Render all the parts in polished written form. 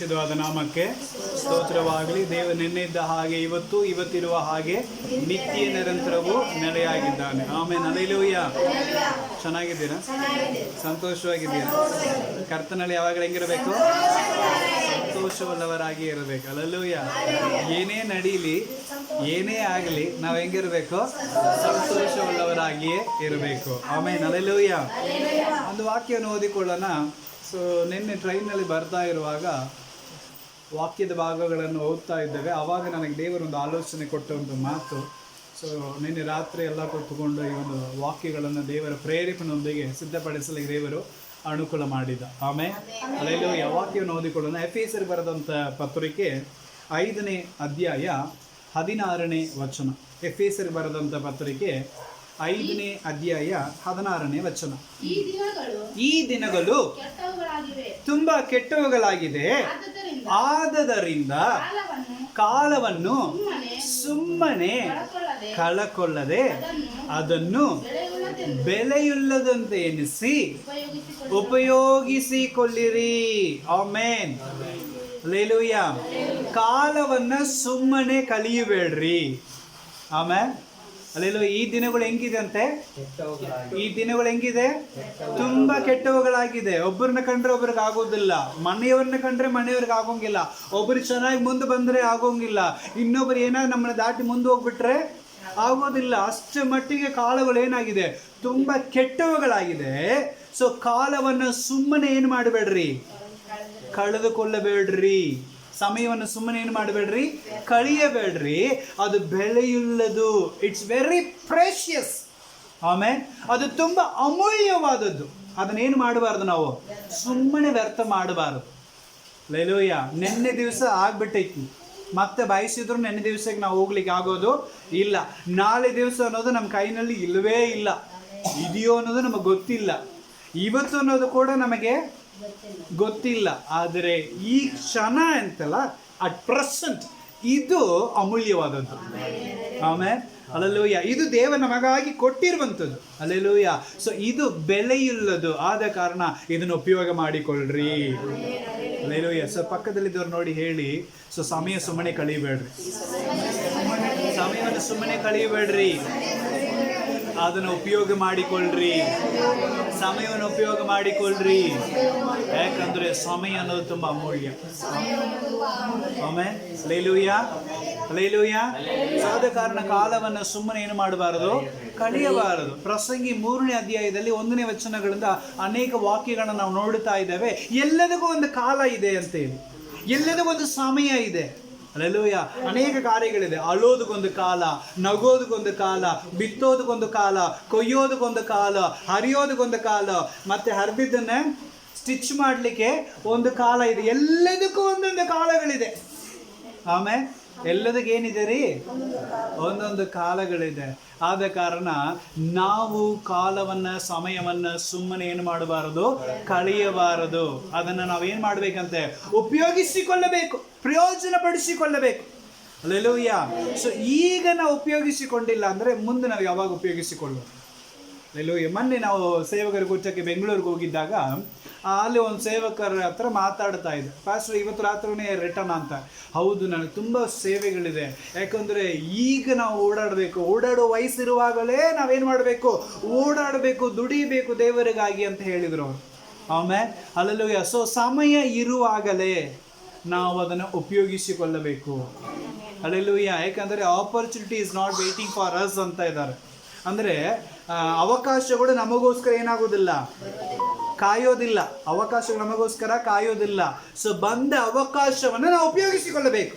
ಪರಿಶುದ್ಧವಾದ ನಾಮಕ್ಕೆ ಸ್ತೋತ್ರವಾಗಲಿ. ದೇವ ನಿನ್ನೆ ಇದ್ದ ಹಾಗೆ ಇವತ್ತಿರುವ ಹಾಗೆ ನಿತ್ಯ ನಿರಂತರವೂ ನೆಲೆಯಾಗಿದ್ದಾನೆ. ಆಮೇಲೆ ಹಲ್ಲೆಲೂಯಾ. ಚೆನ್ನಾಗಿದ್ದೀರಾ? ಸಂತೋಷವಾಗಿದ್ದೀರಾ? ಕರ್ತನಲ್ಲಿ ಯಾವಾಗಲೂ ಹೆಂಗಿರಬೇಕು? ಸಂತೋಷವುಳ್ಳವರಾಗಿ ಇರಬೇಕು. ಹಲ್ಲೆಲೂಯಾ. ಏನೇ ನಡೀಲಿ, ಏನೇ ಆಗಲಿ, ನಾವು ಹೆಂಗಿರಬೇಕು? ಸಂತೋಷವುಳ್ಳವರಾಗಿಯೇ ಇರಬೇಕು. ಆಮೇಲೆ ಹಲ್ಲೆಲೂಯಾ. ಒಂದು ವಾಕ್ಯವನ್ನು ಓದಿಕೊಳ್ಳೋಣ. ಸೊ ನಿನ್ನೆ ಟ್ರೈನಲ್ಲಿ ಬರ್ತಾ ಇರುವಾಗ ವಾಕ್ಯದ ಭಾಗಗಳನ್ನು ಓದ್ತಾ ಇದ್ದೇವೆ. ಆವಾಗ ನನಗೆ ದೇವರೊಂದು ಆಲೋಚನೆ ಕೊಟ್ಟ ಒಂದು ಮಾತು. ಸೊ ನಿನ್ನೆ ರಾತ್ರಿ ಎಲ್ಲ ಕೂತ್ಕೊಂಡು ಈ ಒಂದು ವಾಕ್ಯಗಳನ್ನು ದೇವರ ಪ್ರೇರೇಪಣೆಯೊಂದಿಗೆ ಸಿದ್ಧಪಡಿಸಲಿಕ್ಕೆ ದೇವರು ಅನುಕೂಲ ಮಾಡಿದ. ಆಮೇಲೆ ಅಲ್ಲೆಲ್ಲೋ ವಾಕ್ಯವನ್ನು ಓದಿಕೊಳ್ಳೋಣ. ಎಫೆಸರಿಗೆ ಬರೆದಂಥ ಪತ್ರಿಕೆ 5ನೇ ಅಧ್ಯಾಯ 16ನೇ ವಚನ. ಎಫೆಸರಿಗೆ ಬರೆದಂಥ ಪತ್ರಿಕೆ 5ನೇ ಅಧ್ಯಾಯ 16ನೇ ವಚನ. ಈ ದಿನಗಳು ತುಂಬಾ ಕೆಟ್ಟವುಗಳಾಗಿದೆ, ಆದದರಿಂದ ಕಾಲವನ್ನು ಸುಮ್ಮನೆ ಕಳಕೊಳ್ಳದೆ ಅದನ್ನು ಬೆಲೆಯುಳ್ಳದಂತೆ ಎನಿಸಿ ಉಪಯೋಗಿಸಿಕೊಳ್ಳಿರಿ. ಆಮೆನ್. ಹಲ್ಲೆಲೂಯಾ. ಕಾಲವನ್ನ ಸುಮ್ಮನೆ ಕಳೆಯಬೇಡ್ರಿ. ಆಮೆನ್. ಅಲ್ಲೆಲ್ಲೋ ಈ ದಿನಗಳು ಹೆಂಗಿದೆ ಅಂತೆ? ಈ ದಿನಗಳು ಹೆಂಗಿದೆ? ತುಂಬಾ ಕೆಟ್ಟವುಗಳಾಗಿದೆ. ಒಬ್ಬರನ್ನ ಕಂಡ್ರೆ ಒಬ್ರಿಗೆ ಆಗೋದಿಲ್ಲ, ಮನೆಯವ್ರನ್ನ ಕಂಡ್ರೆ ಮನೆಯವ್ರಿಗೆ ಆಗೋಂಗಿಲ್ಲ, ಒಬ್ರು ಚೆನ್ನಾಗಿ ಮುಂದೆ ಬಂದ್ರೆ ಆಗೋಂಗಿಲ್ಲ, ಇನ್ನೊಬ್ರು ಏನಾದ್ರು ನಮ್ಮನ್ನ ದಾಟಿ ಮುಂದೆ ಹೋಗ್ಬಿಟ್ರೆ ಆಗೋದಿಲ್ಲ. ಅಷ್ಟು ಮಟ್ಟಿಗೆ ಕಾಲಗಳು ಏನಾಗಿದೆ? ತುಂಬಾ ಕೆಟ್ಟವುಗಳಾಗಿದೆ. ಸೊ ಕಾಲವನ್ನು ಸುಮ್ಮನೆ ಏನು ಮಾಡಬೇಡ್ರಿ, ಕಳೆದುಕೊಳ್ಳಬೇಡ್ರಿ. ಸಮಯವನ್ನು ಸುಮ್ಮನೆ ಏನು ಮಾಡಬೇಡ್ರಿ, ಕಳೆಯಬೇಡ್ರಿ. ಅದು ಬೆಲೆಯುಳ್ಳದು. It's very precious. ಆಮೇಲೆ ಅದು ತುಂಬ ಅಮೂಲ್ಯವಾದದ್ದು. ಅದನ್ನೇನು ಮಾಡಬಾರ್ದು, ನಾವು ಸುಮ್ಮನೆ ವ್ಯರ್ಥ ಮಾಡಬಾರ್ದು. ಹಲ್ಲೆಲೂಯಾ. ನೆನ್ನೆ ದಿವಸ ಆಗ್ಬಿಟ್ಟೈತಿ, ಮತ್ತೆ ಬಯಸಿದ್ರು ನೆನ್ನೆ ದಿವಸಕ್ಕೆ ನಾವು ಹೋಗ್ಲಿಕ್ಕೆ ಆಗೋದು ಇಲ್ಲ. ನಾಳೆ ದಿವಸ ಅನ್ನೋದು ನಮ್ಮ ಕೈನಲ್ಲಿ ಇಲ್ಲವೇ ಇಲ್ಲ. ಇದೆಯೋ ಅನ್ನೋದು ನಮಗೆ ಗೊತ್ತಿಲ್ಲ. ಇವತ್ತು ಅನ್ನೋದು ಕೂಡ ನಮಗೆ ಗೊತ್ತಿಲ್ಲ. ಆದರೆ ಈ ಕ್ಷಣ ಅಂತಲ್ಲ, ಅಟ್ ಪ್ರೆಸೆಂಟ್ ಇದು ಅಮೂಲ್ಯವಾದದ್ದು. ಆಮೇಲೆ ಹಲ್ಲೆಲೂಯಾ. ಇದು ದೇವ ನಮಗಾಗಿ ಕೊಟ್ಟಿರುವಂಥದ್ದು. ಹಲ್ಲೆಲೂಯಾ. ಸೊ ಇದು ಬೆಲೆಯುಳ್ಳದು. ಆದ ಕಾರಣ ಇದನ್ನು ಉಪಯೋಗ ಮಾಡಿಕೊಳ್ಳ್ರಿ. ಹಲ್ಲೆಲೂಯಾ. ಸೊ ಪಕ್ಕದಲ್ಲಿದ್ದವ್ರು ನೋಡಿ ಹೇಳಿ, ಸೊ ಸಮಯ ಸುಮ್ಮನೆ ಕಳೆಯಬೇಡ್ರಿ. ಸಮಯವನ್ನು ಸುಮ್ಮನೆ ಕಳೆಯಬೇಡ್ರಿ, ಅದನ್ನು ಉಪಯೋಗ ಮಾಡಿಕೊಳ್ಳ್ರಿ. ಸಮಯವನ್ನು ಉಪಯೋಗ ಮಾಡಿಕೊಳ್ಳ್ರಿ. ಯಾಕಂದ್ರೆ ಸಮಯ ಅನ್ನೋದು ತುಂಬ ಅಮೂಲ್ಯ. ಆಮೆನ್. ಹಲ್ಲೆಲೂಯಾ. ಹಲ್ಲೆಲೂಯಾ. ಆದ ಕಾರಣ ಕಾಲವನ್ನು ಸುಮ್ಮನೆ ಏನು ಮಾಡಬಾರದು, ಕಳೆಯಬಾರದು. ಪ್ರಸಂಗಿ 3ನೇ ಅಧ್ಯಾಯದಲ್ಲಿ 1ನೇ ವಚನಗಳಿಂದ ಅನೇಕ ವಾಕ್ಯಗಳನ್ನು ನಾವು ನೋಡುತ್ತಾ ಇದ್ದೇವೆ. ಎಲ್ಲದಕ್ಕೂ ಒಂದು ಕಾಲ ಇದೆ ಅಂತ ಹೇಳಿ, ಎಲ್ಲದಕ್ಕೂ ಒಂದು ಸಮಯ ಇದೆ. ಹಲ್ಲೆಲೂಯಾ. ಅನೇಕ ಕಾರ್ಯಗಳಿದೆ. ಅಳೋದಕ್ಕೊಂದು ಕಾಲ, ನಗೋದಕ್ಕೊಂದು ಕಾಲ, ಬಿತ್ತೋದಕ್ಕೊಂದು ಕಾಲ, ಕೊಯ್ಯೋದಕ್ಕೊಂದು ಕಾಲ, ಹರಿಯೋದಕ್ಕೊಂದು ಕಾಲ, ಮತ್ತೆ ಹರಿದಿದ್ದನ್ನೇ ಸ್ಟಿಚ್ ಮಾಡಲಿಕ್ಕೆ ಒಂದು ಕಾಲ ಇದೆ. ಎಲ್ಲದಕ್ಕೂ ಒಂದೊಂದು ಕಾಲಗಳಿದೆ. ಆಮೇಲೆ ಎಲ್ಲದಕ್ಕೆ ಏನಿದೆ ರೀ? ಒಂದೊಂದು ಕಾಲಗಳಿದೆ. ಆದ ಕಾರಣ ನಾವು ಕಾಲವನ್ನು, ಸಮಯವನ್ನು ಸುಮ್ಮನೆ ಏನು ಮಾಡಬಾರದು, ಕಳೆಯಬಾರದು. ಅದನ್ನು ನಾವೇನು ಮಾಡಬೇಕಂತೆ? ಉಪಯೋಗಿಸಿಕೊಳ್ಳಬೇಕು, ಪ್ರಯೋಜನ ಪಡಿಸಿಕೊಳ್ಳಬೇಕು. ಹಲ್ಲೆಲೂಯಾ. ಸೊ ಈಗ ನಾವು ಉಪಯೋಗಿಸಿಕೊಂಡಿಲ್ಲ ಅಂದರೆ ಮುಂದೆ ನಾವು ಯಾವಾಗ ಉಪಯೋಗಿಸಿಕೊಳ್ಳೋದು? ಹಲ್ಲೆಲೂಯಾ. ಮೊನ್ನೆ ನಾವು ಸೇವಕರ ಕೂಟಕ್ಕೆ ಬೆಂಗಳೂರಿಗೆ ಹೋಗಿದ್ದಾಗ ಅಲ್ಲಿ ಒಂದು ಸೇವಕರ ಹತ್ರ ಮಾತಾಡ್ತಾ ಇದ್ದೆ. ಪಾಸ್ಟರ್ ಇವತ್ತು ರಾತ್ರಿನೇ ರಿಟರ್ನ್ ಅಂತ. ಹೌದು, ನನಗೆ ತುಂಬ ಸೇವೆಗಳಿದೆ. ಯಾಕಂದರೆ ಈಗ ನಾವು ಓಡಾಡೋ ವಯಸ್ಸಿರುವಾಗಲೇ ನಾವೇನು ಮಾಡಬೇಕು? ಓಡಾಡಬೇಕು, ದುಡಿಬೇಕು ದೇವರಿಗಾಗಿ ಅಂತ ಹೇಳಿದರು ಅವರು. ಆಮೇಲೆ ಹಲ್ಲೆಲೂಯಾ. ಸೊ ಸಮಯ ಇರುವಾಗಲೇ ನಾವು ಅದನ್ನು ಉಪಯೋಗಿಸಿಕೊಳ್ಳಬೇಕು. ಹಲ್ಲೆಲೂಯಾ. ಯಾಕಂದರೆ opportunity is not waiting for us ಅಂತ ಇದ್ದಾರೆ. ಅಂದರೆ ಅವಕಾಶಗಳು ನಮಗೋಸ್ಕರ ಏನಾಗೋದಿಲ್ಲ, ಕಾಯೋದಿಲ್ಲ. ಅವಕಾಶಗಳು ನಮಗೋಸ್ಕರ ಕಾಯೋದಿಲ್ಲ. ಸೊ ಬಂದ ಅವಕಾಶವನ್ನು ನಾವು ಉಪಯೋಗಿಸಿಕೊಳ್ಳಬೇಕು.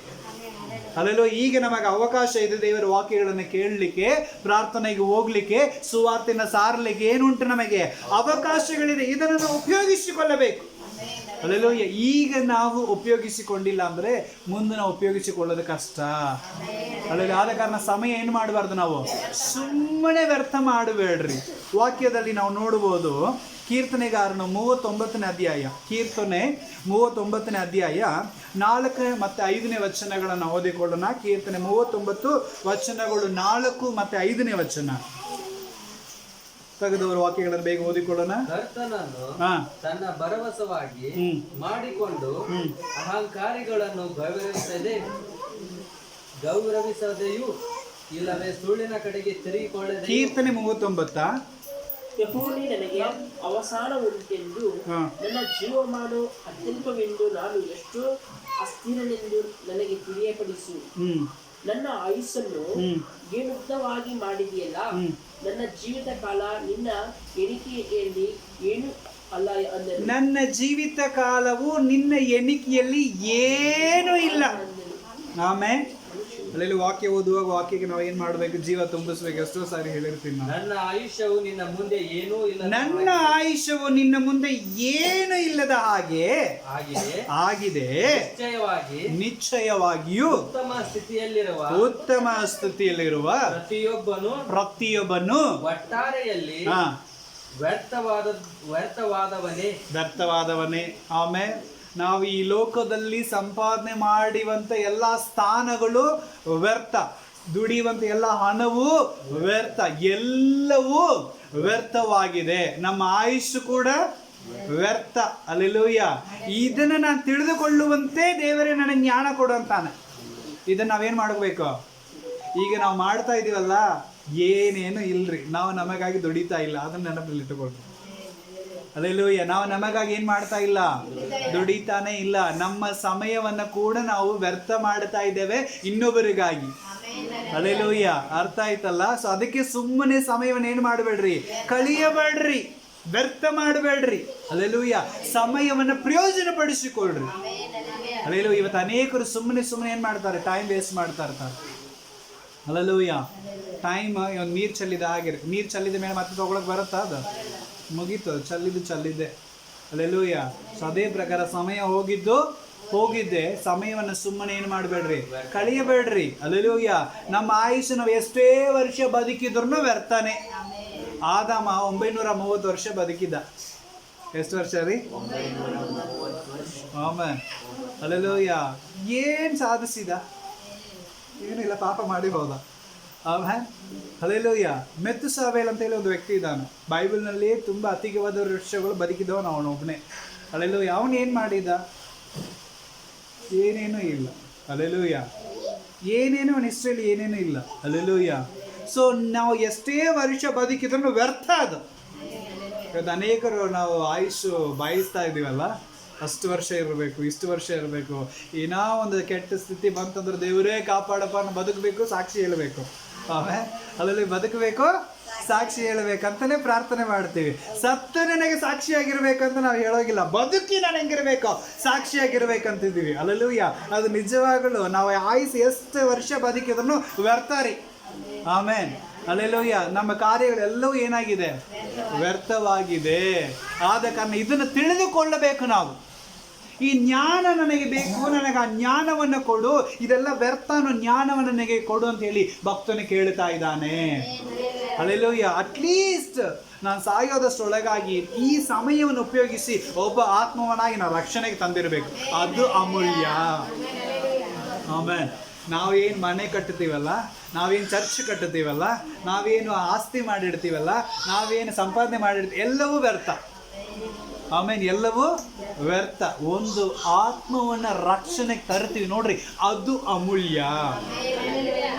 ಹಲ್ಲೆಲೂಯಾ. ಈಗ ನಮಗೆ ಅವಕಾಶ ಇದೆ ದೇವರ ವಾಕ್ಯಗಳನ್ನು ಕೇಳಲಿಕ್ಕೆ, ಪ್ರಾರ್ಥನೆಗೆ ಹೋಗ್ಲಿಕ್ಕೆ, ಸುವಾರ್ತೆನ ಸಾರಲಿಕ್ಕೆ ಏನುಂಟು, ನಮಗೆ ಅವಕಾಶಗಳಿದೆ. ಇದನ್ನು ನಾವು ಉಪಯೋಗಿಸಿಕೊಳ್ಳಬೇಕು. ಹಲ್ಲೆಲೂಯಾ. ಈಗ ನಾವು ಉಪಯೋಗಿಸಿಕೊಂಡಿಲ್ಲ ಅಂದರೆ ಮುಂದೆ ನಾವು ಉಪಯೋಗಿಸಿಕೊಳ್ಳೋದು ಕಷ್ಟ. ಹಲ್ಲೆಲೂಯಾ. ಆದ ಕಾರಣ ಸಮಯ ಏನು ಮಾಡಬಾರ್ದು, ನಾವು ಸುಮ್ಮನೆ ವ್ಯರ್ಥ ಮಾಡಬೇಡ್ರಿ. ವಾಕ್ಯದಲ್ಲಿ ನಾವು ನೋಡ್ಬೋದು, ಕೀರ್ತನೆಗಾರನು 39ನೇ ಅಧ್ಯಾಯ, ಕೀರ್ತನೆ 39ನೇ ಅಧ್ಯಾಯ 4 ಮತ್ತು 5ನೇ ವಚನಗಳನ್ನು ಓದಿಕೊಳ್ಳೋಣ. ಕೀರ್ತನೆ 39 ವಚನಗಳು 4 ಮತ್ತು 5ನೇ ವಚನ. ತೆಗೆದವರು ವಾಕ್ಯಗಳನ್ನು ಬೇಗ ಓದಿಕೊಳ್ಳೋಣ. ಕರ್ತನನ್ನು ಹಾ ತನ್ನ ಭರವಸವಾಗಿ ಮಾಡಿಕೊಂಡು ಅಹಂಕಾರಿಗಳನ್ನು ಗೌರವಿಸದೆಯೂ ಇಲ್ಲವೇ ಸುಳ್ಳಿನ ಕಡೆಗೆ ತಿರುಗಿಕೊಳ್ಳದೆ. ಕೀರ್ತನೆ 39. ಯೆಹೋವನೇ ನನಗೆ ಅವಸಾನ ಉಂಟೆಂದು ನನ್ನ ಜೀವಮಾನ ಅತ್ಯಲ್ಪವೆಂದು ನಾನು ಎಷ್ಟು ಅಸ್ಥಿರನೆಂದು ನನಗೆ ತಿಳಿಯಪಡಿಸು. ನನ್ನ ಆಯುಸ್ಸನ್ನು ಏನುದ್ದವಾಗಿ ಮಾಡಿದೆಯಲ್ಲ, ನನ್ನ ಜೀವಿತ ಕಾಲ ನಿನ್ನ ಎಣಿಕೆಯಲ್ಲಿ ಏನು ಅಲ್ಲ ಅಂದನು. ನನ್ನ ಜೀವಿತ ಕಾಲವು ನಿನ್ನ ಎಣಿಕೆಯಲ್ಲಿ ಏನೂ ಇಲ್ಲ. ಆಮೇಲೆ ಅಲ್ಲಿ ವಾಕ್ಯ ಓದುವಾಗ ವಾಕ್ಯಕ್ಕೆ ನಾವು ಏನ್ ಮಾಡ್ಬೇಕು? ಜೀವ ತುಂಬಿಸ್ಬೇಕು. ಎಷ್ಟೋ ಸಾರಿ ಹೇಳಿರ್ತೀನಿ ನಾನು. ನನ್ನ ಆಯುಷ್ಯವು ನಿನ್ನ ಮುಂದೆ ಏನೂ ಇಲ್ಲ, ನನ್ನ ಆಯುಷ್ಯವು ನಿನ್ನ ಮುಂದೆ ಏನು ಇಲ್ಲದ ಹಾಗೆ ಆಗಿದೆ. ನಿಶ್ಚಯವಾಗಿಯೂ ಉತ್ತಮ ಸ್ಥಿತಿಯಲ್ಲಿರುವ ಪ್ರತಿಯೊಬ್ಬನು ಒಟ್ಟಾರೆಯಲ್ಲಿ ವ್ಯರ್ಥವಾದವನೇ. ಆಮೇಲೆ ನಾವು ಈ ಲೋಕದಲ್ಲಿ ಸಂಪಾದನೆ ಮಾಡುವಂತ ಎಲ್ಲ ಸ್ಥಾನಗಳು ವ್ಯರ್ಥ, ದುಡಿಯುವಂತ ಎಲ್ಲ ಹಣವು ವ್ಯರ್ಥ, ಎಲ್ಲವೂ ವ್ಯರ್ಥವಾಗಿದೆ. ನಮ್ಮ ಆಯುಷ್ಯ ಕೂಡ ವ್ಯರ್ಥ. ಅಲ್ಲೆಲೂಯ್ಯ. ಇದನ್ನ ನಾನು ತಿಳಿದುಕೊಳ್ಳುವಂತೆ ದೇವರೇ ನನಗೆ ಜ್ಞಾನ ಕೊಡು ಅಂತಾನೆ. ಇದನ್ನ ನಾವೇನ್ ಮಾಡಬೇಕು? ಈಗ ನಾವು ಮಾಡ್ತಾ ಇದೀವಲ್ಲ, ಏನೇನು ಇಲ್ರಿ, ನಾವು ನಮಗಾಗಿ ದುಡಿತಾ ಇಲ್ಲ. ಅದನ್ನ ನೆನಪಲ್ಲಿ ಇಟ್ಟುಕೊಳ್ರಿ. ಅಲ್ಲೆಲೂಯ್ಯ. ನಾವು ನಮಗಾಗಿ ಏನ್ ಮಾಡ್ತಾ ಇಲ್ಲ? ದುಡಿತಾನೆ ಇಲ್ಲ. ನಮ್ಮ ಸಮಯವನ್ನ ಕೂಡ ನಾವು ವ್ಯರ್ಥ ಮಾಡ್ತಾ ಇದ್ದೇವೆ ಇನ್ನೊಬ್ಬರಿಗಾಗಿ. ಅಲ್ಲೆಲೂಯ್ಯ. ಅರ್ಥ ಆಯ್ತಲ್ಲ? ಸೊ ಅದಕ್ಕೆ ಸುಮ್ಮನೆ ಸಮಯವನ್ನ ಏನ್ ಮಾಡಬೇಡ್ರಿ, ಕಳಿಯಬೇಡ್ರಿ, ವ್ಯರ್ಥ ಮಾಡಬೇಡ್ರಿ. ಅಲ್ಲೆಲೂಯ್ಯ. ಸಮಯವನ್ನ ಪ್ರಯೋಜನ ಪಡಿಸಿಕೊಳ್ರಿ. ಅಲ್ಲೆಲೂಯ್ಯ. ಇವತ್ತು ಅನೇಕರು ಸುಮ್ಮನೆ ಏನ್ ಮಾಡ್ತಾರೆ? ಟೈಮ್ ವೇಸ್ಟ್ ಮಾಡ್ತಾ ಇರ್ತಾರೆ. ಅಲ್ಲೆಲೂಯ್ಯ. ಟೈಮ್ ನೀರು ಚೆಲ್ಲಿದ ಹಾಗೆ, ನೀರು ಚೆಲ್ಲಿದ ಮೇಲೆ ಮತ್ತೆ ತಗೊಳಕ್ ಬರುತ್ತಾ? ಅದು ಮುಗೀತು, ಚೆಲ್ಲಿದ್ದೆ. ಅಲ್ಲೆಲೂಯ್ಯ. ಸೊ ಅದೇ ಪ್ರಕಾರ ಸಮಯ ಹೋಗಿದ್ದೆ. ಸಮಯವನ್ನು ಸುಮ್ಮನೆ ಏನು ಮಾಡಬೇಡ್ರಿ, ಕಳಿಯಬೇಡ್ರಿ. ಅಲ್ಲೆಲೂಯ್ಯ. ನಮ್ಮ ಆಯುಷ್ಯ ನಾವು ಎಷ್ಟೇ ವರ್ಷ ಬದುಕಿದ್ರು ವ್ಯರ್ಥನೇ. ಆದಾಮ 930 ವರ್ಷ ಬದುಕಿದ್ದ. ಎಷ್ಟು ವರ್ಷ ರೀ? ಆಮೇಲೆ ಅಲ್ಲೆಲೂಯ್ಯ. ಏನ್ ಸಾಧಿಸಿದ? ಏನಿಲ್ಲ, ಪಾಪ ಮಾಡಿ ಹೋದ. ಹಲ್ಲೆಲೂಯ್ಯ. ಮೆತುಸಾವೇಲ್ ಅಂತ ಹೇಳಿ ಒಂದು ವ್ಯಕ್ತಿ ಇದ್ದಾನೆ. ಬೈಬಲ್ನಲ್ಲಿ ತುಂಬಾ ಅಧಿಕವಾದ ವರ್ಷಗಳು ಬದುಕಿದವನು ಅವನೊಬ್ಬನೇ. ಹಲ್ಲೆಲೂಯ್ಯ. ಅವನು ಏನ್ ಮಾಡಿದ? ಏನೇನೂ ಇಲ್ಲ. ಹಲ್ಲೆಲೂಯ್ಯ. ಏನೇನು ಅವನ ಹಿಸ್ಟ್ರಿಯಲ್ಲಿ ಏನೇನು ಇಲ್ಲ. ಹಲ್ಲೆಲೂಯ್ಯ. ಸೊ ನಾವು ಎಷ್ಟೇ ವರ್ಷ ಬದುಕಿದ್ರು ವ್ಯರ್ಥ ಅದು. ಇವತ್ತು ಅನೇಕರು ನಾವು ಆಯುಷ್ ಬಯಸ್ತಾ ಇದೀವಲ್ಲ, ಅಷ್ಟು ವರ್ಷ ಇರಬೇಕು, ಇಷ್ಟು ವರ್ಷ ಇರಬೇಕು. ಏನೋ ಒಂದು ಕೆಟ್ಟ ಸ್ಥಿತಿ ಬಂತಂದ್ರೆ ದೇವರೇ ಕಾಪಾಡಪ್ಪ, ಬದುಕಬೇಕು, ಸಾಕ್ಷಿ ಹೇಳಬೇಕು. ಆಮೇಲೆ ಅಲ್ಲಲ್ಲಿ ಬದುಕಬೇಕು, ಸಾಕ್ಷಿ ಹೇಳಬೇಕಂತಾನೆ ಪ್ರಾರ್ಥನೆ ಮಾಡ್ತೀವಿ. ಸತ್ತು ನನಗೆ ಸಾಕ್ಷಿಯಾಗಿರ್ಬೇಕಂತ ನಾವು ಹೇಳೋಗಿಲ್ಲ. ಬದುಕಿ ನಾನು ಹೆಂಗಿರ್ಬೇಕು, ಸಾಕ್ಷಿಯಾಗಿರ್ಬೇಕಂತಿದ್ದೀವಿ. ಅಲ್ಲೂಯ್ಯ. ಅದು ನಿಜವಾಗಲೂ ನಾವು ಆಯುಸ್ ಎಷ್ಟು ವರ್ಷ ಬದುಕಿದ್ರು ವ್ಯರ್ಥ ರೀ. ಆಮೇನ್. ಅಲ್ಲೆಲೂಯ್ಯ. ನಮ್ಮ ಕಾರ್ಯಗಳೆಲ್ಲವೂ ಏನಾಗಿದೆ? ವ್ಯರ್ಥವಾಗಿದೆ. ಆದ ಕಾರಣ ಇದನ್ನು ತಿಳಿದುಕೊಳ್ಳಬೇಕು ನಾವು. ಈ ಜ್ಞಾನ ನನಗೆ ಬೇಕು, ನನಗೆ ಆ ಜ್ಞಾನವನ್ನು ಕೊಡು, ಇದೆಲ್ಲ ವ್ಯರ್ಥ ಅನ್ನೋ ಜ್ಞಾನವನ್ನು ನನಗೆ ಕೊಡು ಅಂತ ಹೇಳಿ ಭಕ್ತನು ಕೇಳ್ತಾ ಇದ್ದಾನೆ. ಅಲ್ಲೆಲೂಯ್ಯ. ಅಟ್ಲೀಸ್ಟ್ ನಾನು ಸಾಯೋದಷ್ಟೊಳಗಾಗಿ ಈ ಸಮಯವನ್ನು ಉಪಯೋಗಿಸಿ ಒಬ್ಬ ಆತ್ಮವನಾಗಿ ನಾವು ರಕ್ಷಣೆಗೆ ತಂದಿರಬೇಕು. ಅದು ಅಮೂಲ್ಯ. ಆಮೇಲೆ ನಾವೇನು ಮನೆ ಕಟ್ಟುತ್ತೀವಲ್ಲ, ನಾವೇನು ಚರ್ಚ್ ಕಟ್ಟುತ್ತೀವಲ್ಲ, ನಾವೇನು ಆಸ್ತಿ ಮಾಡಿಡ್ತೀವಲ್ಲ, ನಾವೇನು ಸಂಪಾದನೆ ಮಾಡಿರ್ತೀವಿ, ಎಲ್ಲವೂ ವ್ಯರ್ಥ. ಆಮೇಲೆ ಎಲ್ಲವೂ ವ್ಯರ್ಥ. ಒಂದು ಆತ್ಮವನ್ನು ರಕ್ಷಣೆಗೆ ತರ್ತೀವಿ ನೋಡ್ರಿ, ಅದು ಅಮೂಲ್ಯ.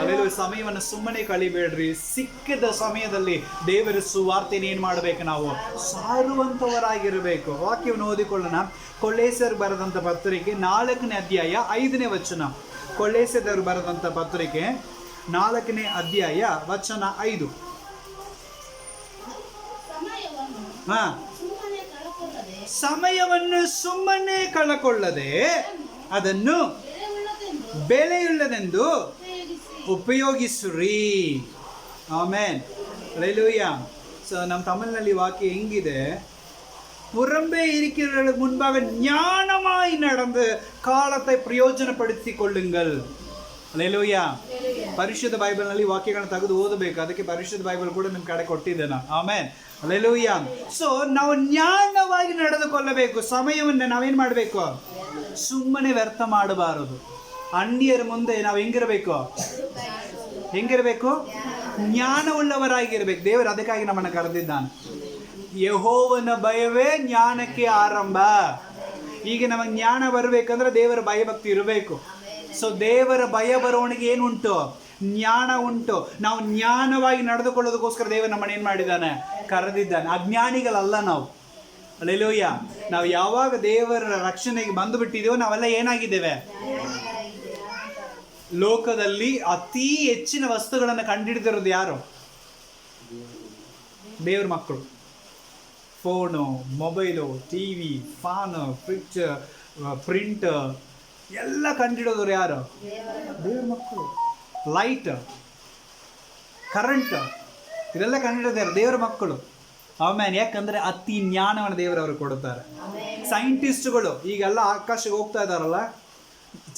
ಅಲ್ಲೆಲ್ಲೂ ಸಮಯವನ್ನು ಸುಮ್ಮನೆ ಕಳಿಬೇಡ್ರಿ. ಸಿಕ್ಕಿದ ಸಮಯದಲ್ಲಿ ದೇವರ ಸುವಾರ್ತೆಯನ್ನು ಏನು ಮಾಡಬೇಕು? ನಾವು ಸಾರುವಂಥವರಾಗಿರಬೇಕು. ವಾಕ್ಯವನ್ನು ಓದಿಕೊಳ್ಳೋಣ. ಕೊಲ್ಲೇಸರು ಬರೆದಂಥ ಪತ್ರಿಕೆ 4ನೇ ಅಧ್ಯಾಯ 5ನೇ ವಚನ. ಕೊಲ್ಲೇಸದವರು ಬರೆದಂಥ ಪತ್ರಿಕೆ 4ನೇ ಅಧ್ಯಾಯ ವಚನ 5. ಸಮಯವನ್ನು ಸುಮ್ಮನೆ ಕಳಕೊಳ್ಳದೆ ಅದನ್ನು ಬೆಲೆಯುಳ್ಳದೆಂದು ಉಪಯೋಗಿಸ್ರಿ. ಆಮೇನ್. ಹಲ್ಲೆಲೂಯಾ. ಸೊ ನಮ್ಮ ತಮಿಳಿನಲ್ಲಿ ವಾಕ್ಯ ಹೆಂಗಿದೆ? புறம்பே இருக்கிறவர்களுக்கு முன்பாக ஞானமாய் நடந்து காலத்தை ಪ್ರಯೋಜನಪಡಿಸಿಕೊಳ್ಳುங்கள். ಹಲ್ಲೆಲೂಯಾ. ಪರಿಶುದ್ಧ ಬೈಬಲ್ನಲ್ಲಿ ವಾಕ್ಯಗಳನ್ನು ತೆಗೆದು ಓದಬೇಕು. ಅದಕ್ಕೆ ಪರಿಶುದ್ಧ ಬೈಬಲ್ ಕೂಡ ನಿಮ್ಮ ಕಡೆ ಕೊಟ್ಟಿದ್ದೆ ನಾನು. ಆಮೇನ್. ಹಲ್ಲೆಲೂಯಾ. ಸೊ ನಾವು ಜ್ಞಾನವಾಗಿ ನಡೆದುಕೊಳ್ಳಬೇಕು. ಸಮಯವನ್ನು ನಾವೇನು ಮಾಡಬೇಕು? ಸುಮ್ಮನೆ ವ್ಯರ್ಥ ಮಾಡಬಾರದು. ಅನ್ಯರ ಮುಂದೆ ನಾವು ಹೆಂಗಿರಬೇಕು? ಜ್ಞಾನವುಳ್ಳವರಾಗಿರ್ಬೇಕು. ದೇವರು ಅದಕ್ಕಾಗಿ ನಮ್ಮನ್ನು ಕರೆದಿದ್ದಾನೆ. ಯೆಹೋವನ ಭಯವೇ ಜ್ಞಾನಕ್ಕೆ ಆರಂಭ. ಈಗ ನಮಗೆ ಜ್ಞಾನ ಬರಬೇಕಂದ್ರೆ ದೇವರ ಭಯಭಕ್ತಿ ಇರಬೇಕು. ಸೊ ದೇವರ ಭಯ ಬರೋವನಿಗೆ ಏನುಂಟು? ಜ್ಞಾನ ಉಂಟು. ನಾವು ಜ್ಞಾನವಾಗಿ ನಡೆದುಕೊಳ್ಳೋದಕ್ಕೋಸ್ಕರ ದೇವರು ನಮ್ಮನ್ನು ಏನು ಮಾಡಿದ್ದಾನೆ? ಕರೆದಿದ್ದಾನೆ. ಅಜ್ಞಾನಿಗಳಲ್ಲ ನಾವು. ಹಲ್ಲೆಲೂಯಾ. ನಾವು ಯಾವಾಗ ದೇವರ ರಕ್ಷಣೆಗೆ ಬಂದು ಬಿಟ್ಟಿದ್ದೇವೋ ನಾವೆಲ್ಲ ಏನಾಗಿದ್ದೇವೆ? ಲೋಕದಲ್ಲಿ ಅತಿ ಹೆಚ್ಚಿನ ವಸ್ತುಗಳನ್ನು ಕಂಡುಹಿಡಿದಿರೋದು ಯಾರು? ದೇವ್ರ ಮಕ್ಕಳು. Phone, mobile, TV, fan, fridge, print ಎಲ್ಲ ಕಂಡುಹಿಡಿದವರು ಯಾರು? ದೇವ್ರ ಮಕ್ಕಳು. ಲೈಟ್, ಕರೆಂಟ್ ಇದೆಲ್ಲ ಕಂಡುಹಿಡಿದಾರೆ ದೇವರ ಮಕ್ಕಳು. ಆಮೇಲೆ ಯಾಕಂದರೆ ಅತಿ ಜ್ಞಾನವನ್ನು ದೇವರವರು ಕೊಡುತ್ತಾರೆ. ಸೈಂಟಿಸ್ಟ್ಗಳು ಈಗೆಲ್ಲ ಆಕಾಶಕ್ಕೆ ಹೋಗ್ತಾ ಇದ್ದಾರಲ್ಲ,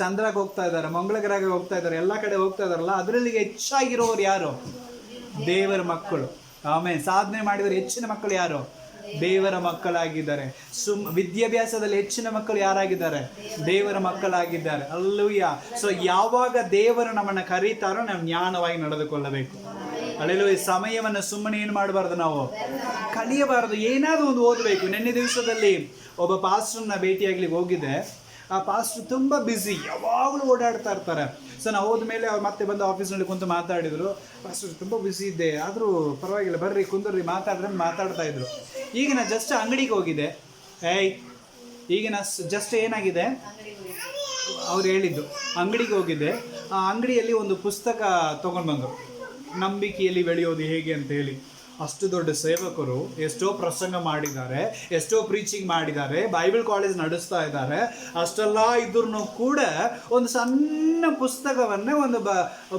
ಚಂದ್ರಕ್ಕೆ ಹೋಗ್ತಾ ಇದ್ದಾರೆ, ಮಂಗಳ ಗ್ರಹಕ್ಕೆ ಹೋಗ್ತಾ ಇದ್ದಾರೆ, ಎಲ್ಲ ಕಡೆ ಹೋಗ್ತಾ ಇದ್ದಾರಲ್ಲ, ಅದರಲ್ಲಿ ಹೆಚ್ಚಾಗಿರೋರು ಯಾರು? ದೇವರ ಮಕ್ಕಳು. ಆಮೇಲೆ ಸಾಧನೆ ಮಾಡಿದರೆ ಹೆಚ್ಚಿನ ಮಕ್ಕಳು ಯಾರು? ದೇವರ ಮಕ್ಕಳಾಗಿದ್ದಾರೆ. ವಿದ್ಯಾಭ್ಯಾಸದಲ್ಲಿ ಹೆಚ್ಚಿನ ಮಕ್ಕಳು ಯಾರಾಗಿದ್ದಾರೆ? ದೇವರ ಮಕ್ಕಳಾಗಿದ್ದಾರೆ. ಹಲ್ಲೆಲೂಯಾ. ಸೊ ಯಾವಾಗ ದೇವರು ನಮ್ಮನ್ನು ಕರೀತಾರೋ ನಾವು ಜ್ಞಾನವಾಗಿ ನಡೆದುಕೊಳ್ಳಬೇಕು. ಹಲ್ಲೆಲೂಯಾ. ಸಮಯವನ್ನು ಸುಮ್ಮನೆ ಏನು ಮಾಡಬಾರ್ದು, ನಾವು ಕಲಿಯಬಾರದು. ಏನಾದರೂ ಒಂದು ಓದಬೇಕು. ನಿನ್ನೆ ದಿವಸದಲ್ಲಿ ಒಬ್ಬ ಪಾಸ್ಟರ್ನ ಭೇಟಿಯಾಗ್ಲಿಕ್ಕೆ ಹೋಗಿದ್ದೆ. ಆ ಪಾಸ್ಟರ್ ತುಂಬ ಬ್ಯುಸಿ, ಯಾವಾಗಲೂ ಓಡಾಡ್ತಾ ಇರ್ತಾರೆ. ಸೊ ನಾವು ಹೋದ್ಮೇಲೆ ಅವ್ರು ಮತ್ತೆ ಬಂದು ಆಫೀಸ್ನಲ್ಲಿ ಕುಂತು ಮಾತಾಡಿದರು. ಪಾಸ್ಟರ್ ತುಂಬ ಬ್ಯುಸಿ ಇದ್ದೆ, ಆದರೂ ಪರವಾಗಿಲ್ಲ ಬರ್ರಿ ಕುಂದ್ರಿ ಮಾತಾಡಿದ್ರೆ ಮಾತಾಡ್ತಾ ಇದ್ರು. ಈಗ ನಾ ಜಸ್ಟ್ ಅಂಗಡಿಗೆ ಹೋಗಿದ್ದೆ. ಈಗ ನಾ ಜಸ್ಟ್ ಏನಾಗಿದೆ ಅವ್ರು ಹೇಳಿದ್ದು, ಅಂಗಡಿಗೆ ಹೋಗಿದ್ದೆ. ಆ ಅಂಗಡಿಯಲ್ಲಿ ಒಂದು ಪುಸ್ತಕ ತೊಗೊಂಡು ಬಂದರು, ನಂಬಿಕೆಯಲ್ಲಿ ಬೆಳೆಯೋದು ಹೇಗೆ ಅಂತ ಹೇಳಿ. ಅಷ್ಟು ದೊಡ್ಡ ಸೇವಕರು ಎಷ್ಟೋ ಪ್ರಸಂಗ ಮಾಡಿದ್ದಾರೆ, ಎಷ್ಟೋ ಪ್ರೀಚಿಂಗ್ ಮಾಡಿದ್ದಾರೆ, ಬೈಬಲ್ ಕಾಲೇಜ್ ನಡೆಸ್ತಾ ಇದ್ದಾರೆ. ಅಷ್ಟೆಲ್ಲ ಇದ್ರೂ ಕೂಡ ಒಂದು ಸಣ್ಣ ಪುಸ್ತಕವನ್ನೇ ಒಂದು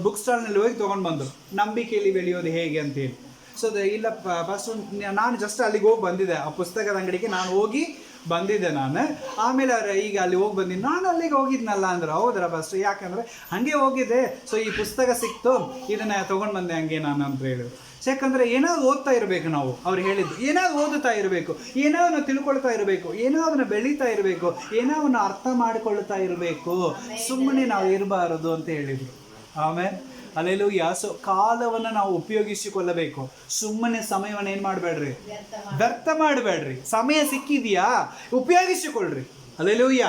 ಬುಕ್ ಸ್ಟಾಲ್ನಲ್ಲಿ ಹೋಗಿ ತೊಗೊಂಡು ಬಂದರು, ನಂಬಿಕೆಯಲ್ಲಿ ಬೆಳೆಯೋದು ಹೇಗೆ ಅಂತೇಳಿ. ಸೊ ಇಲ್ಲ ಫಸ್ಟ್ ನಾನು ಜಸ್ಟ್ ಅಲ್ಲಿಗೆ ಹೋಗಿ ಬಂದಿದ್ದೆ, ಆ ಪುಸ್ತಕದ ಅಂಗಡಿಗೆ ನಾನು ಹೋಗಿ ಬಂದಿದ್ದೆ ನಾನು. ಆಮೇಲೆ ಅವ್ರು ಈಗ ಅಲ್ಲಿ ಹೋಗಿ ಬಂದಿದ್ದು, ನಾನು ಅಲ್ಲಿಗೆ ಹೋಗಿದ್ನಲ್ಲ ಅಂದ್ರೆ. ಹೌದರ ಫಸ್ಟ್ ಯಾಕಂದರೆ ಹಾಗೆ ಹೋಗಿದ್ದೆ. ಸೊ ಈ ಪುಸ್ತಕ ಸಿಕ್ತು, ಇದನ್ನು ತೊಗೊಂಡು ಬಂದೆ ಹಂಗೆ ನಾನು ಅಂತ ಹೇಳಿದ್ರು. ಯಾಕಂದರೆ ಏನಾದ್ರು ಓದ್ತಾ ಇರಬೇಕು ನಾವು. ಅವ್ರು ಹೇಳಿದ್ದು ಏನಾದ್ರು ಓದುತ್ತಾ ಇರಬೇಕು, ಏನಾದ್ರು ತಿಳ್ಕೊಳ್ತಾ ಇರಬೇಕು, ಏನಾದ್ರು ಬೆಳೀತಾ ಇರಬೇಕು, ಏನಾದ್ರು ಅರ್ಥ ಮಾಡಿಕೊಳ್ತಾ ಇರಬೇಕು, ಸುಮ್ಮನೆ ನಾವು ಇರಬಾರದು ಅಂತ ಹೇಳಿದರು. ಆಮೇಲೆ ಹಲ್ಲೆಲೂಯಾ. ಸೊ ಕಾಲವನ್ನು ನಾವು ಉಪಯೋಗಿಸಿಕೊಳ್ಳಬೇಕು. ಸುಮ್ಮನೆ ಸಮಯವನ್ನು ಏನು ಮಾಡಬೇಡ್ರಿ, ವ್ಯರ್ಥ ಮಾಡಬೇಡ್ರಿ. ಸಮಯ ಸಿಕ್ಕಿದೆಯಾ, ಉಪಯೋಗಿಸಿಕೊಳ್ಳ್ರಿ. ಹಲ್ಲೆಲೂಯಾ.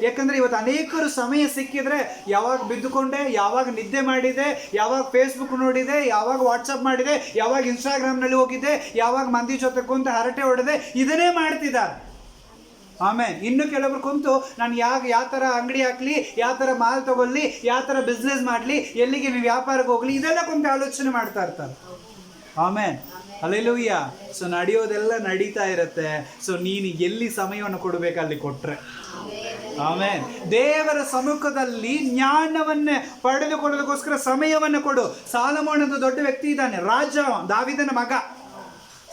ಯಾಕಂದರೆ ಇವತ್ತು ಅನೇಕರು ಸಮಯ ಸಿಕ್ಕಿದ್ರೆ ಯಾವಾಗ ಬಿದ್ದುಕೊಂಡೆ, ಯಾವಾಗ ನಿದ್ದೆ ಮಾಡಿದೆ, ಯಾವಾಗ ಫೇಸ್ಬುಕ್ ನೋಡಿದೆ, ಯಾವಾಗ ವಾಟ್ಸಪ್ ಮಾಡಿದೆ, ಯಾವಾಗ ಇನ್ಸ್ಟಾಗ್ರಾಮ್ನಲ್ಲಿ ಹೋಗಿದ್ದೆ, ಯಾವಾಗ ಮಂದಿ ಜೊತೆ ಕುಂತು ಹರಟೆ ಹೊಡೆದೆ, ಇದನ್ನೇ ಮಾಡ್ತಿದ್ದಾರೆ. ಆಮೇಲೆ ಇನ್ನು ಕೆಲವರು ಕುಂತು ನಾನು ಯಾವ ಥರ ಅಂಗಡಿ ಹಾಕಲಿ, ಯಾವ ಥರ ಮಾಲ್ ತಗೊಳ್ಳಿ, ಯಾವ ಥರ ಬಿಸ್ನೆಸ್ ಮಾಡಲಿ, ಎಲ್ಲಿಗೆ ವ್ಯಾಪಾರಕ್ಕೆ ಹೋಗಲಿ, ಇದೆಲ್ಲ ಕುಂತು ಆಲೋಚನೆ ಮಾಡ್ತಾ ಇರ್ತಾರೆ. ಆಮೇಲೆ ಹಲ್ಲೆಲೂಯಾ. ಸೊ ನಡೆಯೋದೆಲ್ಲ ನಡೀತಾ ಇರುತ್ತೆ. ಸೊ ನೀನು ಎಲ್ಲಿ ಸಮಯವನ್ನು ಕೊಡಬೇಕು ಅಲ್ಲಿ ಕೊಟ್ಟರೆ. ಆಮೇಲೆ ದೇವರ ಸಮ್ಮುಖದಲ್ಲಿ ಜ್ಞಾನವನ್ನೇ ಪಡೆದುಕೊಳ್ಳೋದಕ್ಕೋಸ್ಕರ ಸಮಯವನ್ನು ಕೊಡು. ಸಾಲಮೋನ ಅಂತ ದೊಡ್ಡ ವ್ಯಕ್ತಿ ಇದ್ದಾನೆ, ರಾಜ, ದಾವಿದನ ಮಗ